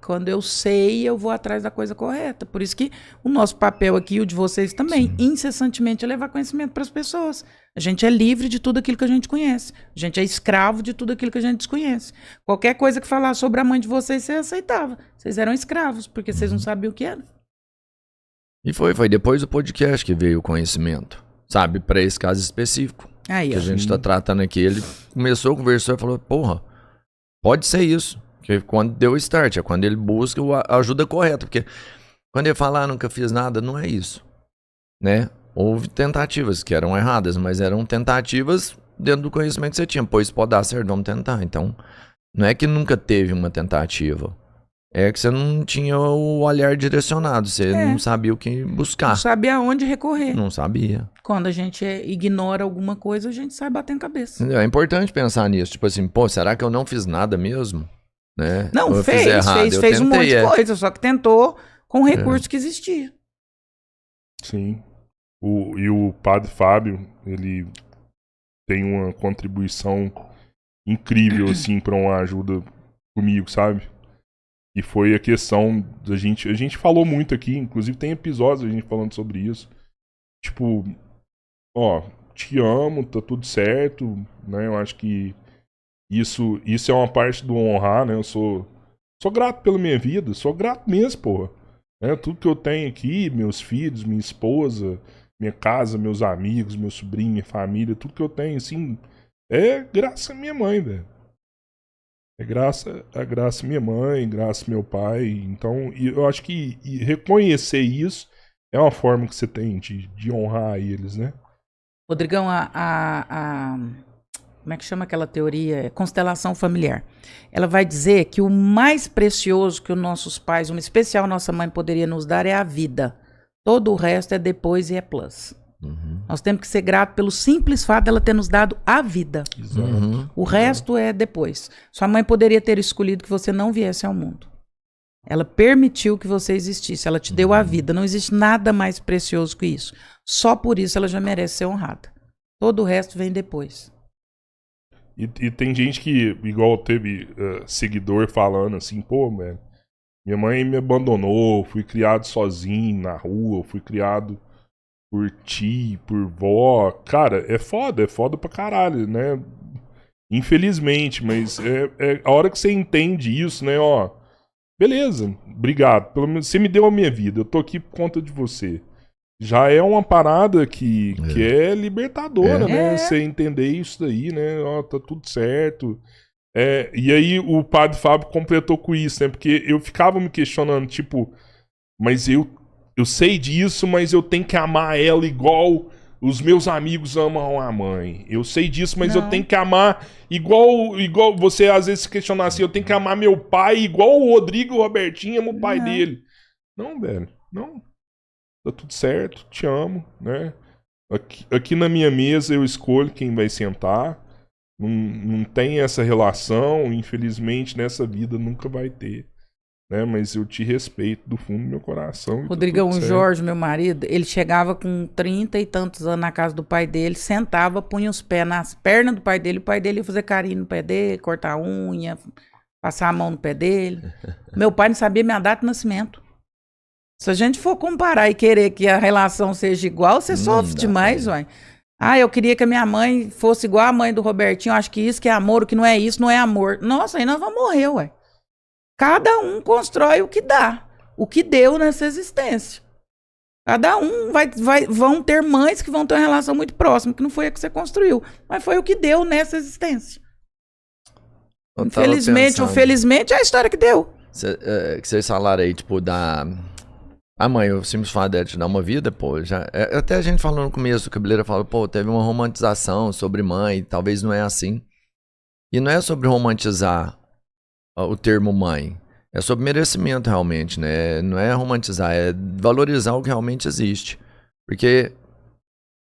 Quando eu sei, eu vou atrás da coisa correta. Por isso que o nosso papel aqui, e o de vocês também, incessantemente, é levar conhecimento para as pessoas. A gente é livre de tudo aquilo que a gente conhece. A gente é escravo de tudo aquilo que a gente desconhece. Qualquer coisa que falar sobre a mãe de vocês, você aceitava. Vocês eram escravos, porque vocês não sabiam o que era. E foi depois do podcast que veio o conhecimento. Sabe, para esse caso específico. Aí, Que a ó. gente tá tratando aqui. Ele começou, conversou e falou, porra, pode ser isso. Porque quando deu o start, é quando ele busca a ajuda correta. Porque quando ele fala, nunca fiz nada, não é isso. Né? Houve tentativas que eram erradas, mas eram tentativas dentro do conhecimento que você tinha. Pois pode dar certo, vamos tentar. Então, não é que nunca teve uma tentativa. É que você não tinha o olhar direcionado. Você não sabia o que buscar. Não sabia aonde recorrer. Não sabia. Quando a gente ignora alguma coisa, a gente sai batendo cabeça. É importante pensar nisso. Tipo assim, pô, será que eu não fiz nada mesmo? Né? Não, Ou eu fiz errado? Eu fez um monte tentei, de coisa, só que tentou com o recurso que existia. Sim. E o Padre Fábio, ele tem uma contribuição incrível, assim, pra uma ajuda comigo, sabe? que foi a questão da gente... A gente falou muito aqui, inclusive tem episódios a gente falando sobre isso. Tipo, ó, te amo, tá tudo certo, né? Eu acho que isso é uma parte do honrar, né? Eu sou grato pela minha vida, sou grato mesmo, porra. Né? Tudo que eu tenho aqui, meus filhos, minha esposa, minha casa, meus amigos, meu sobrinho, minha família, tudo que eu tenho, assim, é graças à minha mãe, velho. É graça à minha mãe, graças ao meu pai. Então, eu acho que reconhecer isso é uma forma que você tem de honrar eles, né? Rodrigão, como é que chama aquela teoria? Constelação familiar. Ela vai dizer que o mais precioso que os nossos pais, uma especial nossa mãe poderia nos dar é a vida. Todo o resto é depois e é plus. Nós temos que ser gratos pelo simples fato dela ter nos dado a vida. Exato. O resto é depois. Sua mãe poderia ter escolhido que você não viesse ao mundo. Ela permitiu que você existisse. Ela te deu a vida. Não existe nada mais precioso que isso. Só por isso ela já merece ser honrada. Todo o resto vem depois. E tem gente que, igual teve seguidor falando assim, pô, velho, minha mãe me abandonou, fui criado sozinho na rua, fui criado por ti, por vó. Cara, é foda pra caralho, né? Infelizmente, mas é a hora que você entende isso, né, ó. Beleza, obrigado. Pelo menos você me deu a minha vida, eu tô aqui por conta de você. Já é uma parada que é libertadora, né? Você entender isso daí, né? Ó, tá tudo certo. E aí o padre Fábio completou com isso, né? Porque eu ficava me questionando, tipo, mas eu sei disso, mas eu tenho que amar ela igual os meus amigos amam a mãe. Eu sei disso, mas eu tenho que amar igual você às vezes se questionar assim, eu tenho que amar meu pai igual o Rodrigo e o Robertinho amam o pai dele. Não, velho, não. Tá tudo certo, te amo, né? Aqui na minha mesa eu escolho quem vai sentar. Não tem essa relação, infelizmente nessa vida nunca vai ter. Né? Mas eu te respeito do fundo do meu coração. Rodrigão, o Jorge, meu marido, ele chegava com 30 e tantos anos na casa do pai dele, sentava, punha os pés nas pernas do pai dele, o pai dele ia fazer carinho no pé dele, cortar a unha, passar a mão no pé dele. Meu pai não sabia minha data de nascimento. Se a gente for comparar e querer que a relação seja igual, você sofre demais, uai. Ah, eu queria que a minha mãe fosse igual a mãe do Robertinho, acho que isso que é amor, o que não é isso, não é amor. Nossa, aí nós vamos morrer, uai. Cada um constrói o que dá, o que deu nessa existência. Cada um vão ter mães que vão ter uma relação muito próxima, que não foi a que você construiu, mas foi o que deu nessa existência. Infelizmente ou felizmente é a história que deu. Que vocês falaram aí, tipo, a mãe, o simples fato dela te dar uma vida, pô, já... até a gente falou no começo, o Cabeleira falou, pô, teve uma romantização sobre mãe, talvez não é assim. E não é sobre romantizar o termo mãe. É sobre merecimento, realmente, né? Não é romantizar, é valorizar o que realmente existe. Porque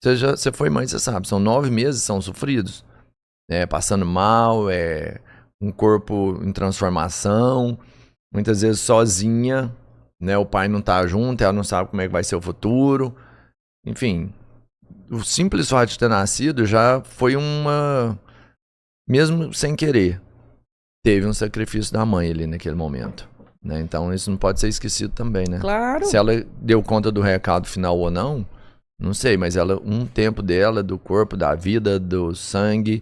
você foi mãe, você sabe, são 9 meses, são sofridos. Passando mal, um corpo em transformação, muitas vezes sozinha, né? O pai não tá junto, ela não sabe como é que vai ser o futuro. Enfim, o simples fato de ter nascido já foi mesmo sem querer, teve um sacrifício da mãe ali naquele momento, né? Então isso não pode ser esquecido também, né? Claro. Se ela deu conta do recado final ou não sei, mas um tempo dela, do corpo, da vida, do sangue,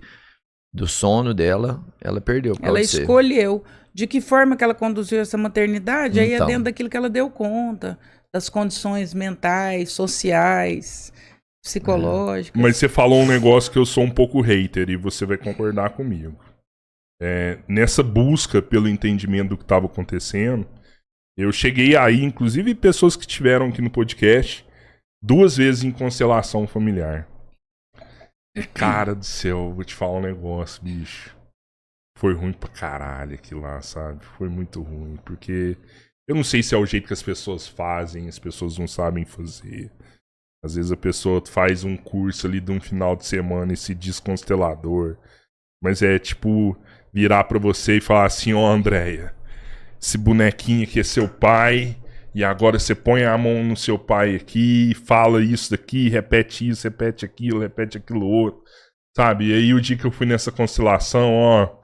do sono dela, ela perdeu. Ela escolheu. De que forma que ela conduziu essa maternidade, aí é dentro daquilo que ela deu conta, das condições mentais, sociais, psicológicas. Mas você falou um negócio que eu sou um pouco hater e você vai concordar comigo. Nessa busca pelo entendimento do que estava acontecendo, eu cheguei aí, inclusive pessoas que estiveram aqui no podcast, 2 vezes em constelação familiar. Cara do céu, vou te falar um negócio, bicho. Foi ruim pra caralho aquilo lá, sabe? Foi muito ruim, porque eu não sei se é o jeito que as pessoas fazem, as pessoas não sabem fazer. Às vezes a pessoa faz um curso ali de um final de semana e se diz constelador. Mas é tipo virar pra você e falar assim, ó, Andréia, esse bonequinho aqui é seu pai, e agora você põe a mão no seu pai aqui, fala isso daqui, repete isso, repete aquilo outro, sabe? E aí o dia que eu fui nessa constelação, ó,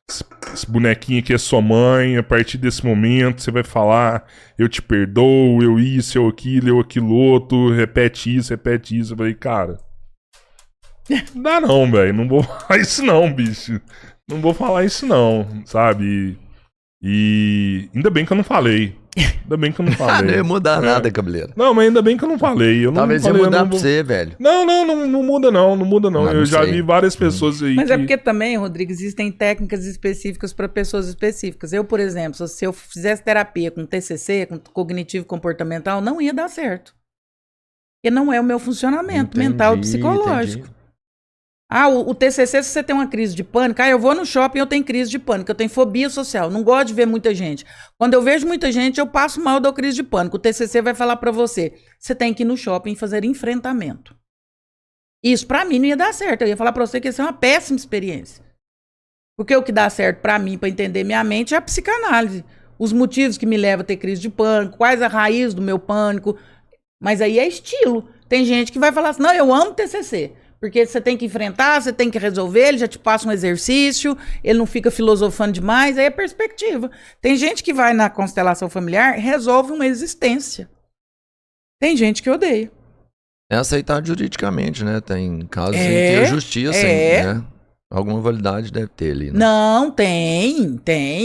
esse bonequinho aqui é sua mãe, a partir desse momento você vai falar, eu te perdoo, eu isso, eu aquilo outro, repete isso. Eu falei, cara, não dá não, velho, não vou falar isso não, bicho. Não vou falar isso não, sabe? E ainda bem que eu não falei. Ainda bem que eu não falei. Não ia mudar nada, cabeleira. Não, mas ainda bem que eu não falei. Eu não Talvez falei, ia mudar não pra vou... você, velho. Não muda não, não muda não. Mas Eu não já sei. vi várias pessoas aí Mas que... é porque também, Rodrigo, existem técnicas específicas para pessoas específicas. Eu, por exemplo, se eu fizesse terapia com TCC, com cognitivo comportamental, não ia dar certo. Porque não é o meu funcionamento mental e psicológico. Entendi. Ah, o TCC, se você tem uma crise de pânico, eu vou no shopping e eu tenho crise de pânico, eu tenho fobia social, não gosto de ver muita gente. Quando eu vejo muita gente, eu passo mal, eu dou crise de pânico. O TCC vai falar pra você, você tem que ir no shopping e fazer enfrentamento. Isso pra mim não ia dar certo, eu ia falar pra você que ia ser uma péssima experiência. Porque o que dá certo pra mim, pra entender minha mente, é a psicanálise. Os motivos que me levam a ter crise de pânico, quais a raiz do meu pânico, mas aí é estilo. Tem gente que vai falar assim, não, eu amo TCC. Porque você tem que enfrentar, você tem que resolver, ele já te passa um exercício, ele não fica filosofando demais, aí é perspectiva. Tem gente que vai na constelação familiar, resolve uma existência. Tem gente que odeia. É aceitado juridicamente, né? Tem casos em que a justiça, né? Alguma validade deve ter ali, né? Não, tem,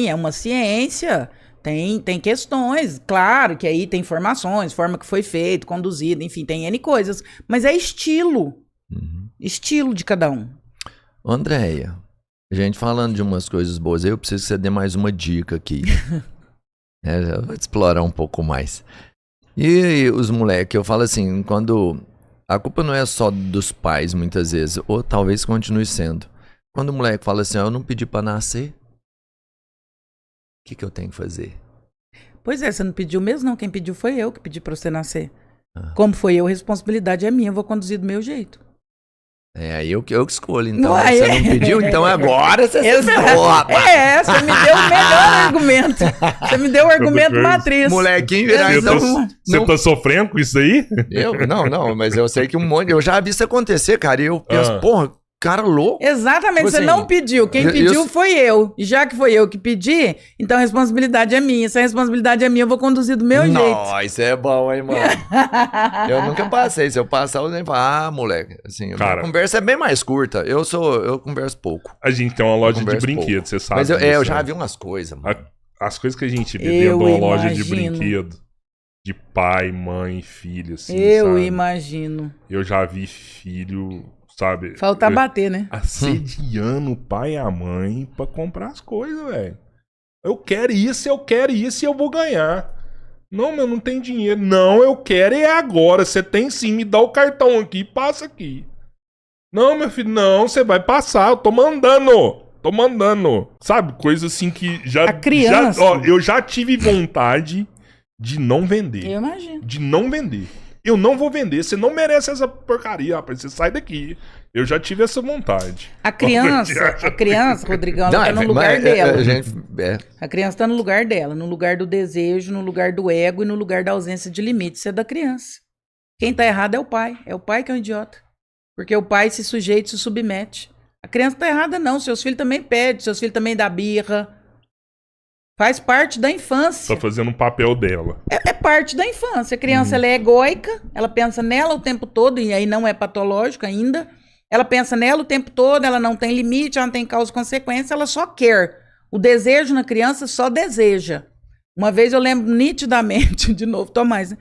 é uma ciência. Tem questões, claro que aí tem informações, forma que foi feito, conduzido, enfim, tem N coisas. Mas é estilo. Estilo de cada um. Andréia, gente falando de umas coisas boas, eu preciso que você dê mais uma dica aqui. Eu vou te explorar um pouco mais. E os moleques, eu falo assim, quando a culpa não é só dos pais, muitas vezes, ou talvez continue sendo. Quando o moleque fala assim, eu não pedi pra nascer, o que eu tenho que fazer? Pois é, você não pediu mesmo não, quem pediu foi eu que pedi pra você nascer. Como foi eu, a responsabilidade é minha, eu vou conduzir do meu jeito. Aí eu que escolho, então. Não, você não pediu, então agora você se ferrou, rapaz. Você me deu o melhor argumento. Você me deu o argumento matriz. Molequinho virar Você tá sofrendo com isso aí? Não, mas eu sei que eu já vi isso acontecer, cara, e eu penso, porra, cara louco. Exatamente, Tipo você assim, não pediu. Quem pediu foi eu. E já que foi eu que pedi, então a responsabilidade é minha. Se a responsabilidade é minha, eu vou conduzir do meu jeito. Nossa, isso é bom, hein, mano. Eu nunca passei. Se eu passar, eu nem falo, moleque. Assim, a conversa é bem mais curta. Eu converso pouco. A gente tem uma loja de brinquedos, você sabe. Mas disso, eu já vi umas coisas, mano. As coisas que a gente vê dentro de uma loja de brinquedo. De pai, mãe, filho, assim, sabe? Imagino. Eu já vi filho... Sabe? Falta bater, né? Assediando o pai e a mãe pra comprar as coisas, velho. Eu quero isso e eu vou ganhar. Não, meu, não tem dinheiro. Não, eu quero é agora. Você tem sim, me dá o cartão aqui, passa aqui. Não, meu filho, não, você vai passar, eu tô mandando. Sabe? Coisa assim que já... A criança... eu já tive vontade de não vender. Eu imagino. De não vender. Eu não vou vender, você não merece essa porcaria, rapaz. Você sai daqui. Eu já tive essa vontade. A criança, Rodrigão, ela tá no lugar dela. A criança tá no lugar dela, no lugar do desejo, no lugar do ego e no lugar da ausência de limites. Isso é da criança. Quem tá errado é o pai. É o pai que é um idiota. Porque o pai se sujeita, se submete. A criança tá errada não. Seus filhos também pedem, seus filhos também dão birra. Faz parte da infância. Tá fazendo um papel dela. É parte da infância. A criança ela é egóica, ela pensa nela o tempo todo, e aí não é patológico ainda. Ela pensa nela o tempo todo, ela não tem limite, ela não tem causa e consequência, ela só quer. O desejo na criança só deseja. Uma vez eu lembro nitidamente, de novo, Tomás, né?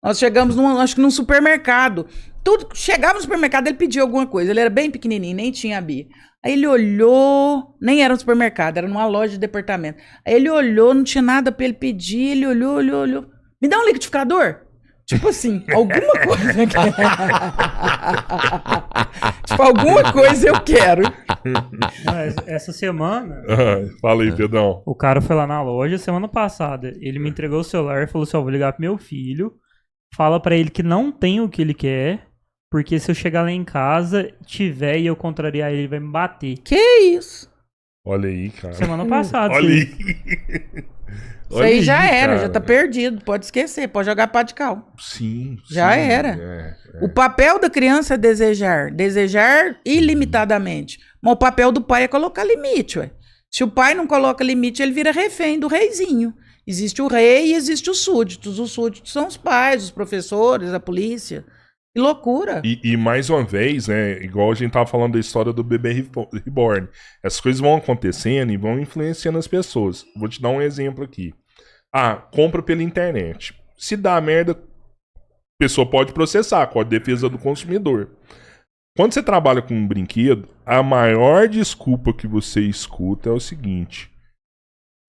Nós chegamos acho que num supermercado. Chegava no supermercado, ele pedia alguma coisa. Ele era bem pequenininho, nem tinha a Bia. Aí ele olhou, nem era um supermercado, era numa loja de departamento. Aí ele olhou, não tinha nada pra ele pedir, ele olhou. Me dá um liquidificador? Tipo assim, alguma coisa. Tipo, alguma coisa eu quero. Essa semana... Fala aí, Pedrão. O cara foi lá na loja semana passada. Ele me entregou o celular e falou assim, vou ligar pro meu filho. Fala pra ele que não tem o que ele quer. Porque se eu chegar lá em casa, tiver e eu contrariar ele vai me bater. Que isso? Olha aí, cara. Semana passada. Olha aí. Isso aí já era, já tá perdido. Pode esquecer, pode jogar pá de cal. Sim. Já era. O papel da criança é desejar. Desejar ilimitadamente. Mas o papel do pai é colocar limite, ué. Se o pai não coloca limite, ele vira refém do reizinho. Existe o rei e existe os súditos. Os súditos são os pais, os professores, a polícia. Que loucura. E mais uma vez, né, igual a gente tava falando da história do bebê reborn, essas coisas vão acontecendo e vão influenciando as pessoas. Vou te dar um exemplo aqui. Compra pela internet. Se dá merda, a pessoa pode processar, com a defesa do consumidor. Quando você trabalha com um brinquedo, a maior desculpa que você escuta é o seguinte: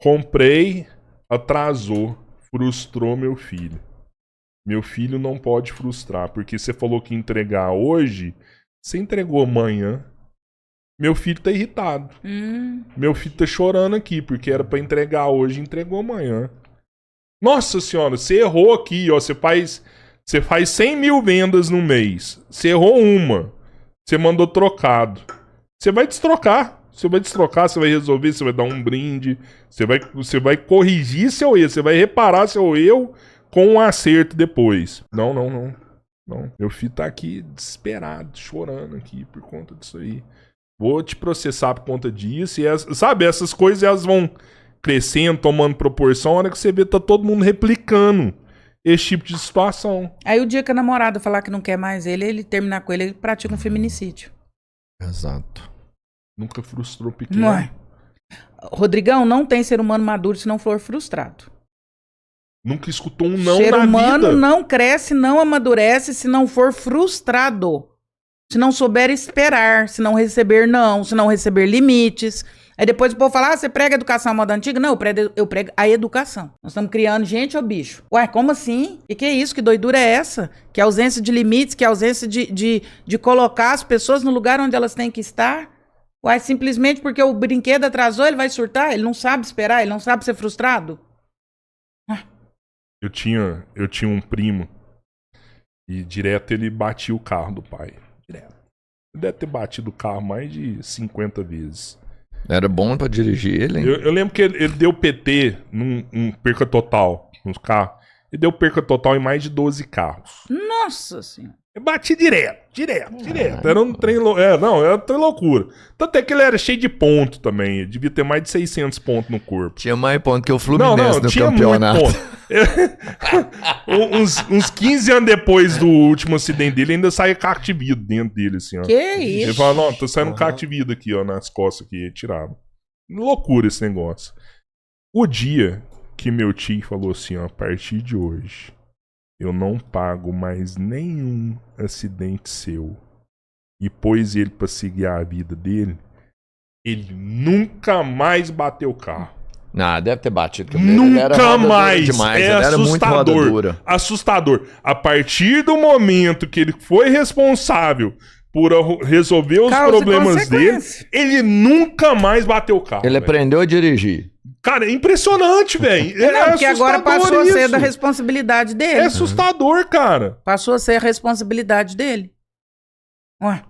comprei, atrasou, frustrou meu filho. Meu filho não pode frustrar, porque você falou que ia entregar hoje, você entregou amanhã. Meu filho tá irritado. Meu filho tá chorando aqui, porque era pra entregar hoje e entregou amanhã. Nossa senhora, você errou aqui, ó. Você faz 100 mil vendas no mês. Você errou uma. Você mandou trocado. Você vai destrocar. Você vai resolver, você vai dar um brinde. Você vai corrigir seu erro. Você vai reparar seu erro com um acerto depois. Não. Meu filho tá aqui desesperado, chorando aqui por conta disso aí. Vou te processar por conta disso. E essas coisas elas vão crescendo, tomando proporção. A hora que você vê, tá todo mundo replicando esse tipo de situação. Aí o dia que a namorada falar que não quer mais ele terminar com ele pratica um feminicídio. Exato. Nunca frustrou pequeno. Não é? Rodrigão, não tem ser humano maduro se não for frustrado. Nunca escutou um não ser na humano vida. não cresce, não amadurece se não for frustrado. Se não souber esperar, se não receber não, se não receber limites. Aí depois o povo fala, você prega educação à moda antiga? Não, eu prego a educação. Nós estamos criando gente, ô bicho. Ué, como assim? Que é isso? Que doidura é essa? Que ausência de limites, que ausência de colocar as pessoas no lugar onde elas têm que estar? Ué, simplesmente porque o brinquedo atrasou, ele vai surtar? Ele não sabe esperar? Ele não sabe ser frustrado? Eu tinha um primo e direto ele batia o carro do pai. Direto. Ele deve ter batido o carro mais de 50 vezes. Era bom pra dirigir ele, hein? Eu lembro que ele deu PT num perca total nos carros. Ele deu perca total em mais de 12 carros. Nossa senhora. Eu bati direto. Era um trem era um trem loucura. Tanto é que ele era cheio de ponto também. Ele devia ter mais de 600 pontos no corpo. Tinha mais ponto que o Fluminense no tinha campeonato. Muito ponto. uns 15 anos depois do último acidente dele, ainda saía caco de vidro dentro dele, assim, ó. Que isso? Ele falava, não, tá saindo caco de vidro aqui, ó, nas costas aqui. Ele tirava. Loucura esse negócio. O dia que meu tio falou assim, ó, a partir de hoje, eu não pago mais nenhum acidente seu, e pôs ele pra seguir a vida dele, ele nunca mais bateu o carro. Não, deve ter batido. Nunca mais. Demais. É Ele era muito roda assustador. dura. Assustador. A partir do momento que ele foi responsável por resolver os Causa e problemas dele, consequência. ele nunca mais bateu o carro. Ele velho. aprendeu a dirigir. Cara, é impressionante, velho. Não, porque agora passou a ser isso. da responsabilidade dele. É assustador, cara. Passou a ser a responsabilidade dele. Ué.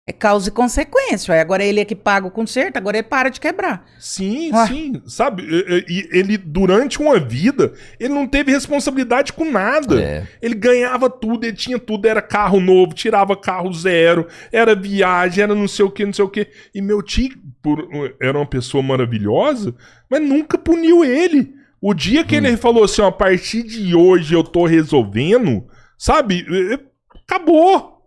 É causa e consequência. Ué. Agora ele é que paga o conserto, agora ele para de quebrar. Sim, Ué. sim. Sabe, ele, durante uma vida, ele não teve responsabilidade com nada. É. Ele ganhava tudo, ele tinha tudo. Era carro novo, tirava carro zero, era viagem, era não sei o que, não sei o que. E meu tio era uma pessoa maravilhosa, mas nunca puniu ele. O dia que ele falou assim, ó, a partir de hoje eu tô resolvendo, sabe? Acabou.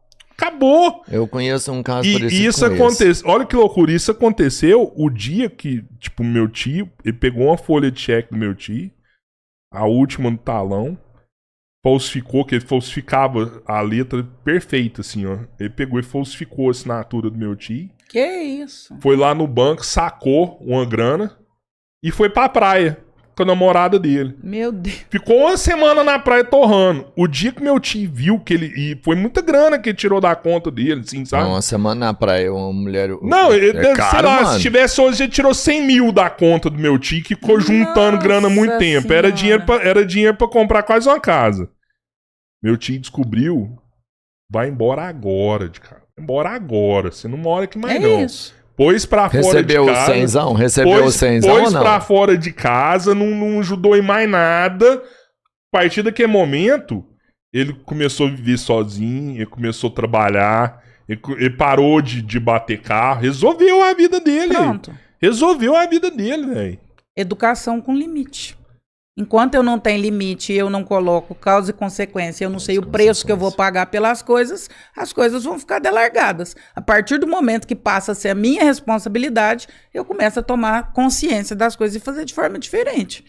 Eu conheço um caso parecido E isso com esse. aconteceu. Olha que loucura. Isso aconteceu o dia que, tipo, meu tio, ele pegou uma folha de cheque do meu tio, a última no talão, falsificou, que ele falsificava a letra perfeita, assim, ó. Ele pegou e falsificou a assinatura do meu tio. Que isso? Foi lá no banco, sacou uma grana e foi pra praia com a namorada dele. Meu Deus. Ficou uma semana na praia torrando. O dia que meu tio viu que ele... E foi muita grana que ele tirou da conta dele, assim, sabe? Uma semana na praia, uma mulher... Não, ele, sei caro, lá, mano. se tivesse hoje, ele tirou 100 mil da conta do meu tio, que ficou juntando grana há muito tempo. Senhora. Era dinheiro pra comprar quase uma casa. Meu tio descobriu, vai embora agora, de cara. Vai embora agora, você não mora aqui mais não. Isso. Pôs pra fora Recebeu de o casa. cenzão? Recebeu o cenzão ou Pôs não? pra fora de casa, não ajudou em mais nada. A partir daquele momento, ele começou a viver sozinho, ele começou a trabalhar, ele parou de bater carro, resolveu a vida dele. Pronto. Resolveu a vida dele, velho. Educação com limite. Enquanto eu não tenho limite, eu não coloco causa e consequência, eu não sei o preço que eu vou pagar pelas coisas, as coisas vão ficar delargadas. A partir do momento que passa a ser a minha responsabilidade, eu começo a tomar consciência das coisas e fazer de forma diferente.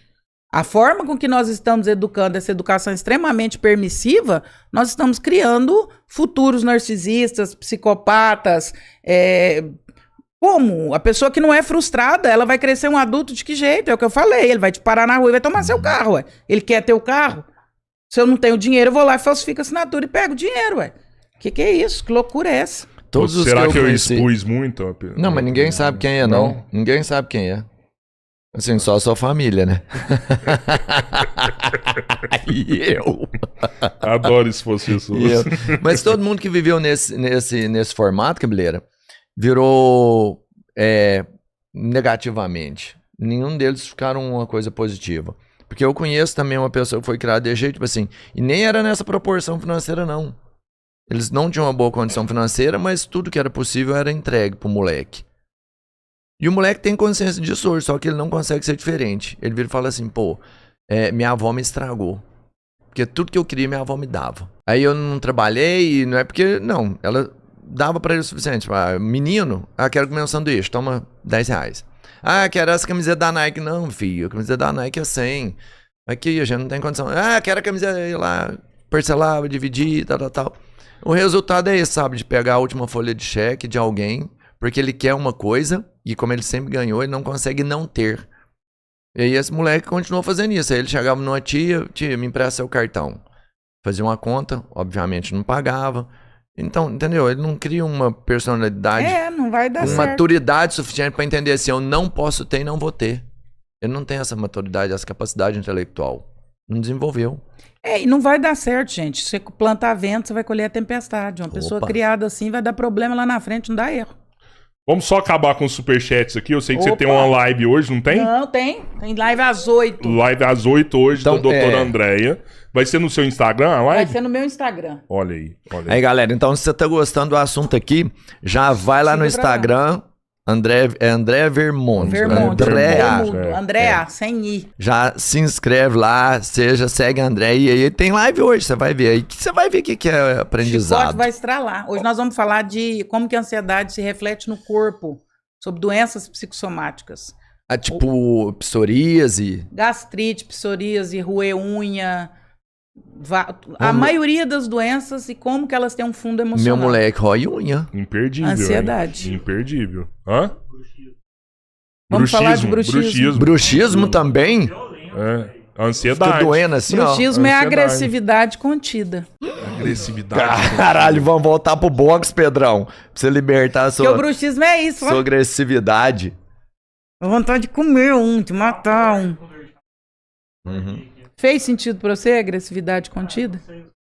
A forma com que nós estamos educando essa educação extremamente permissiva, nós estamos criando futuros narcisistas, psicopatas. Como? A pessoa que não é frustrada, ela vai crescer um adulto de que jeito? É o que eu falei, ele vai te parar na rua e vai tomar seu carro, ué. Ele quer ter o carro? Se eu não tenho dinheiro, eu vou lá e falsifico a assinatura e pego o dinheiro, ué. Que é isso? Que loucura é essa? Todos os Será que eu conheci- expus muito? Não, mas ninguém sabe quem é, não. Ninguém sabe quem é. Assim, só a sua família, né? E eu. Adoro se fosse isso. E eu. Mas todo mundo que viveu nesse formato, Cabeleira, virou negativamente. Nenhum deles ficaram uma coisa positiva. Porque eu conheço também uma pessoa que foi criada de jeito, tipo assim, e nem era nessa proporção financeira, não. Eles não tinham uma boa condição financeira, mas tudo que era possível era entregue pro moleque. E o moleque tem consciência disso hoje, só que ele não consegue ser diferente. Ele vira e fala assim, pô, minha avó me estragou. Porque tudo que eu queria, minha avó me dava. Aí eu não trabalhei, e não é porque, não, ela dava pra ele o suficiente. Menino, quero comer um sanduíche, toma R$10. Quero essa camiseta da Nike. Não, filho, a camiseta da Nike é 100. Aqui, a gente não tem condição. Quero a camiseta lá, parcelar, dividir, tal. O resultado é esse, sabe? De pegar a última folha de cheque de alguém, porque ele quer uma coisa, e como ele sempre ganhou, ele não consegue não ter. E aí esse moleque continuou fazendo isso. Aí ele chegava numa tia, me empresta seu cartão. Fazia uma conta, obviamente não pagava. Então, entendeu? Ele não cria uma personalidade, Não vai dar certo. maturidade suficiente para entender assim, eu não posso ter e não vou ter. Ele não tem essa maturidade, essa capacidade intelectual. Não desenvolveu. E não vai dar certo, gente. Se você plantar vento, você vai colher a tempestade. Uma pessoa criada assim vai dar problema lá na frente, não dá erro. Vamos só acabar com os superchats aqui. Eu sei que você Opa. tem uma live hoje, não tem? Não, tem. Tem live às 8. Live às 8 hoje Então, da doutora Andréia. Vai ser no seu Instagram a Vai live? ser no meu Instagram. Olha aí, olha aí. Aí, galera, então se você tá gostando do assunto aqui, já vai lá no Siga pra Instagram, André Vermonte. Vermonte. Andréa. Andréa, sem I. Já se inscreve lá, segue a André. E aí tem live hoje, você vai ver aí. Você vai ver o que é Chicote aprendizado. vai estralar. Hoje nós vamos falar de como que a ansiedade se reflete no corpo, sobre doenças psicossomáticas. Tipo, psoríase. Gastrite, psoríase, roer unha, a maioria das doenças e como que elas têm um fundo emocional. Meu moleque rói unha. Imperdível. Ansiedade. Hein? Imperdível. Hã? Vamos falar de bruxismo. Bruxismo também? Ansiedade. Fica doendo assim, ó. Bruxismo é Ansiedade. agressividade contida. Agressividade. Caralho, vamos voltar pro box, Pedrão. Pra você libertar a Porque o sua bruxismo é isso, ó. agressividade. A vontade de comer de matar um. Fez sentido pra você, agressividade contida?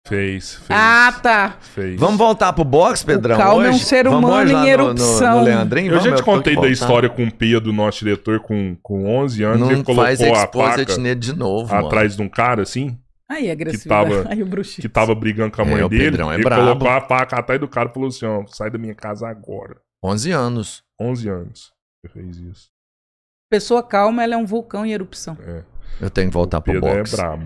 Fez. Tá. Fez. Vamos voltar pro box, Pedrão? Calma é um hoje? ser Vamos humano hoje lá em erupção. No Leandrinho? Eu já Vamos, te contei tô da aqui história com o Pedro, nosso diretor, com 11 anos. Não ele faz colocou a exposit faca nele de novo, mano. atrás de um cara, assim, Aí, agressividade. tava- Aí o bruxismo. que tava brigando com a mãe o dele. Pedrão é ele brabo. colocou a faca atrás do cara e falou assim, ó, sai da minha casa agora. 11 anos. 11 anos. Ele fez isso. Pessoa calma, ela é um vulcão em erupção. Eu tenho que voltar pro Pedro box. é brabo.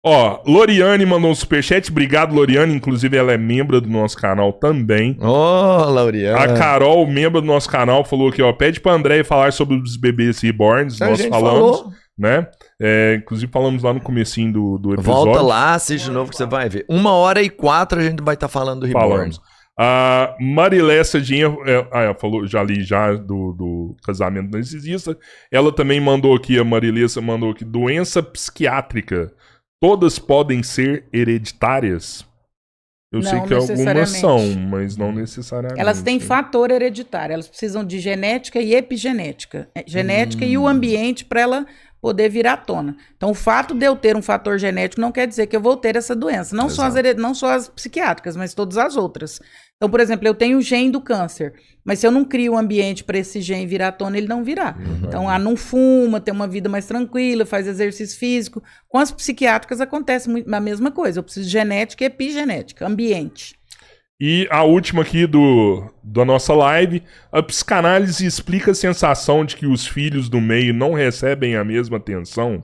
Ó, Loriane mandou um superchat. Obrigado, Loriane. Inclusive, ela é membro do nosso canal também. Ô, Laureano. A Carol, membro do nosso canal, falou aqui, ó, pede pra André falar sobre os bebês reborns. A Nós gente falamos, falou. né? Inclusive, falamos lá no comecinho do episódio. Volta lá, assiste de novo que você vai ver. 1h04 a gente vai estar falando do Reborn. Falamos. A Marilessa Dinha, ela falou, já li já do casamento narcisista. Ela também mandou aqui, a Marilessa mandou aqui, doença psiquiátrica. Todas podem ser hereditárias? Eu sei Não que algumas necessariamente. são, mas não necessariamente. Elas têm fator hereditário, elas precisam de genética e epigenética. Genética e o ambiente para ela poder vir à tona. Então, o fato de eu ter um fator genético não quer dizer que eu vou ter essa doença. Não só as psiquiátricas, mas todas as outras. Então, por exemplo, eu tenho o gene do câncer, mas se eu não crio um ambiente para esse gene vir à tona, ele não virá. Então, não fuma, tem uma vida mais tranquila, faz exercício físico. Com as psiquiátricas acontece a mesma coisa. Eu preciso de genética e epigenética, ambiente. E a última aqui da nossa live, a psicanálise explica a sensação de que os filhos do meio não recebem a mesma atenção?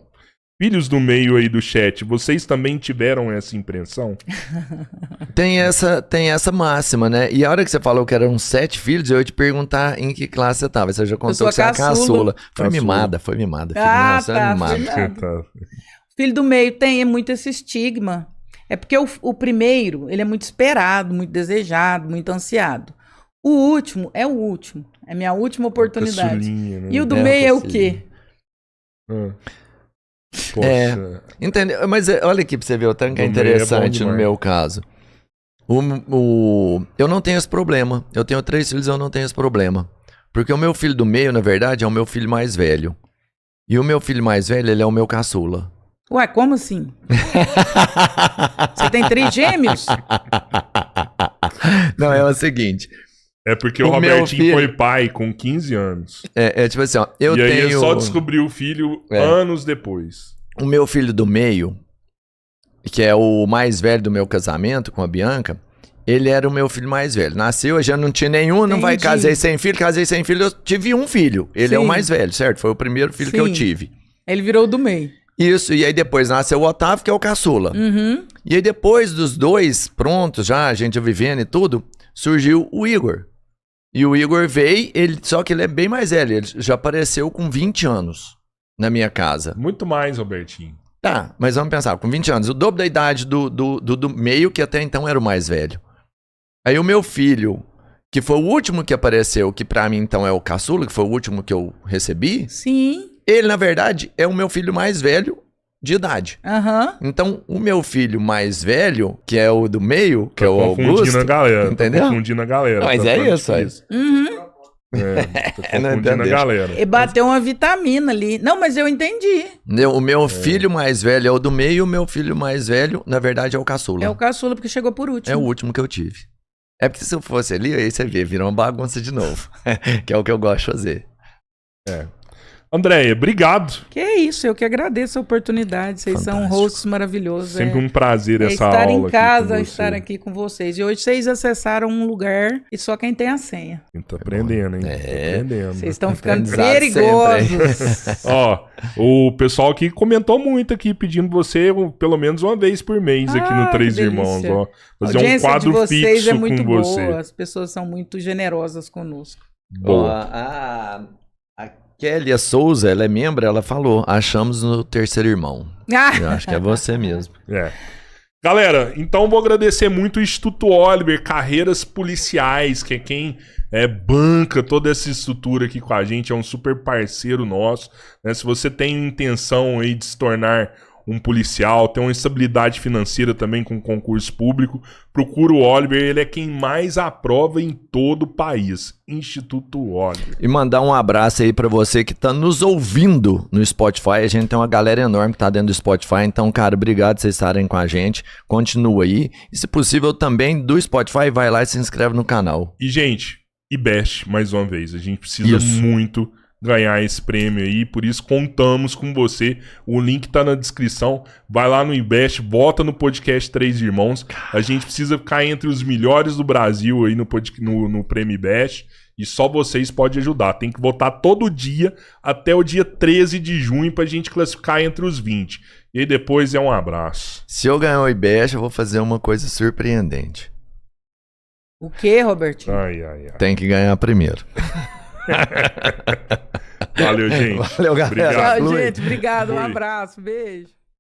Filhos do meio aí do chat, vocês também tiveram essa impressão? Tem essa máxima, né? E a hora que você falou que eram 7 filhos, eu ia te perguntar em que classe você tava. Você já contou que você é a caçula. Foi mimada. Filho, Ah, nossa, tá, mimada. Filho do meio tem muito esse estigma. É porque o primeiro, ele é muito esperado, muito desejado, muito ansiado. O último é o último. É minha última oportunidade. Caçulinha, né? E o do meio é o quê? Poxa. Entendeu? Mas olha aqui pra você ver o tanto que é Do meio é bom interessante no demais. meu caso. Eu não tenho esse problema. Eu tenho 3 filhos, eu não tenho esse problema. Porque o meu filho do meio, na verdade, é o meu filho mais velho. E o meu filho mais velho, ele é o meu caçula. Ué, como assim? Você tem 3 gêmeos? Não, é o seguinte. É porque O o meu Robertinho filho- foi pai com 15 anos. É tipo assim, ó. Eu e aí tenho. ele só descobriu o filho anos depois. O meu filho do meio, que é o mais velho do meu casamento com a Bianca, ele era o meu filho mais velho. Nasceu, eu já não tinha nenhum, não vai, Entendi. casei sem filho, eu tive um filho. Ele é o Sim. mais velho, certo? Foi o primeiro filho que eu Sim. tive. Ele virou o do meio. Isso, e aí depois nasceu o Otávio, que é o caçula. Uhum. E aí depois dos dois prontos já, a gente já vivendo e tudo, surgiu o Igor. E o Igor veio, só que ele é bem mais velho, ele já apareceu com 20 anos na minha casa. Muito mais, Robertinho. Tá, mas vamos pensar, com 20 anos, o dobro da idade do meio, que até então era o mais velho. Aí o meu filho, que foi o último que apareceu, que pra mim então é o caçula, que foi o último que eu recebi, Sim. ele na verdade é o meu filho mais velho de idade. Aham. Então o meu filho mais velho, que é o do meio, que Tá é o confundindo Augusto, a galera. entendeu? Tá confundindo a galera. Mas tá é falando isso aí. Uhum. Tá Não confundindo a entendeu. galera. E bateu uma vitamina ali. Não, mas eu entendi. O meu filho mais velho é o do meio, e o meu filho mais velho, na verdade, é o caçula. É o caçula, porque chegou por último. É o último que eu tive. É porque se eu fosse ali, aí você vê, virou uma bagunça de novo. Que é o que eu gosto de fazer. Andréia, obrigado. Que é isso, eu que agradeço a oportunidade. Vocês são Fantástico. hosts maravilhosos. Sempre um prazer é essa estar aula em casa, aqui com você. estar aqui com vocês. E hoje vocês acessaram um lugar e só quem tem a senha. A gente tá aprendendo, hein? Tá aprendendo. Vocês estão ficando Aprendizado perigosos. Ó, o pessoal aqui comentou muito aqui, pedindo você pelo menos uma vez por mês aqui no Ah, Três que Irmãos, delícia. ó. A Fazer um audiência quadro de vocês fixo é muito com boa. você. As pessoas são muito generosas conosco. Boa. A Kélia Souza, ela é membro, ela falou, achamos no Terceiro Irmão. Eu acho que é você mesmo. É. Galera, então vou agradecer muito o Instituto Oliver, Carreiras Policiais, que é quem banca toda essa estrutura aqui com a gente, é um super parceiro nosso, né? Se você tem intenção aí de se tornar um policial, tem uma estabilidade financeira também com concurso público, procura o Oliver, ele é quem mais aprova em todo o país. Instituto Oliver. E mandar um abraço aí pra você que tá nos ouvindo no Spotify. A gente tem uma galera enorme que tá dentro do Spotify. Então, cara, obrigado por vocês estarem com a gente. Continua aí. E se possível também do Spotify, vai lá e se inscreve no canal. E, gente, IBEST, mais uma vez, a gente precisa Isso. muito ganhar esse prêmio aí, por isso contamos com você. O link tá na descrição. Vai lá no IBEST, vota no podcast Três Irmãos. A gente precisa ficar entre os melhores do Brasil aí no prêmio IBEST. E só vocês podem ajudar. Tem que votar todo dia até o dia 13 de junho pra gente classificar entre os 20. E aí depois é um abraço. Se eu ganhar o IBEST, eu vou fazer uma coisa surpreendente. O que, Robertinho? Ai, ai, ai. Tem que ganhar primeiro. Valeu, gente. Valeu, galera. Obrigado. Tchau, Flui. gente. Obrigado. Um Flui. abraço. Beijo.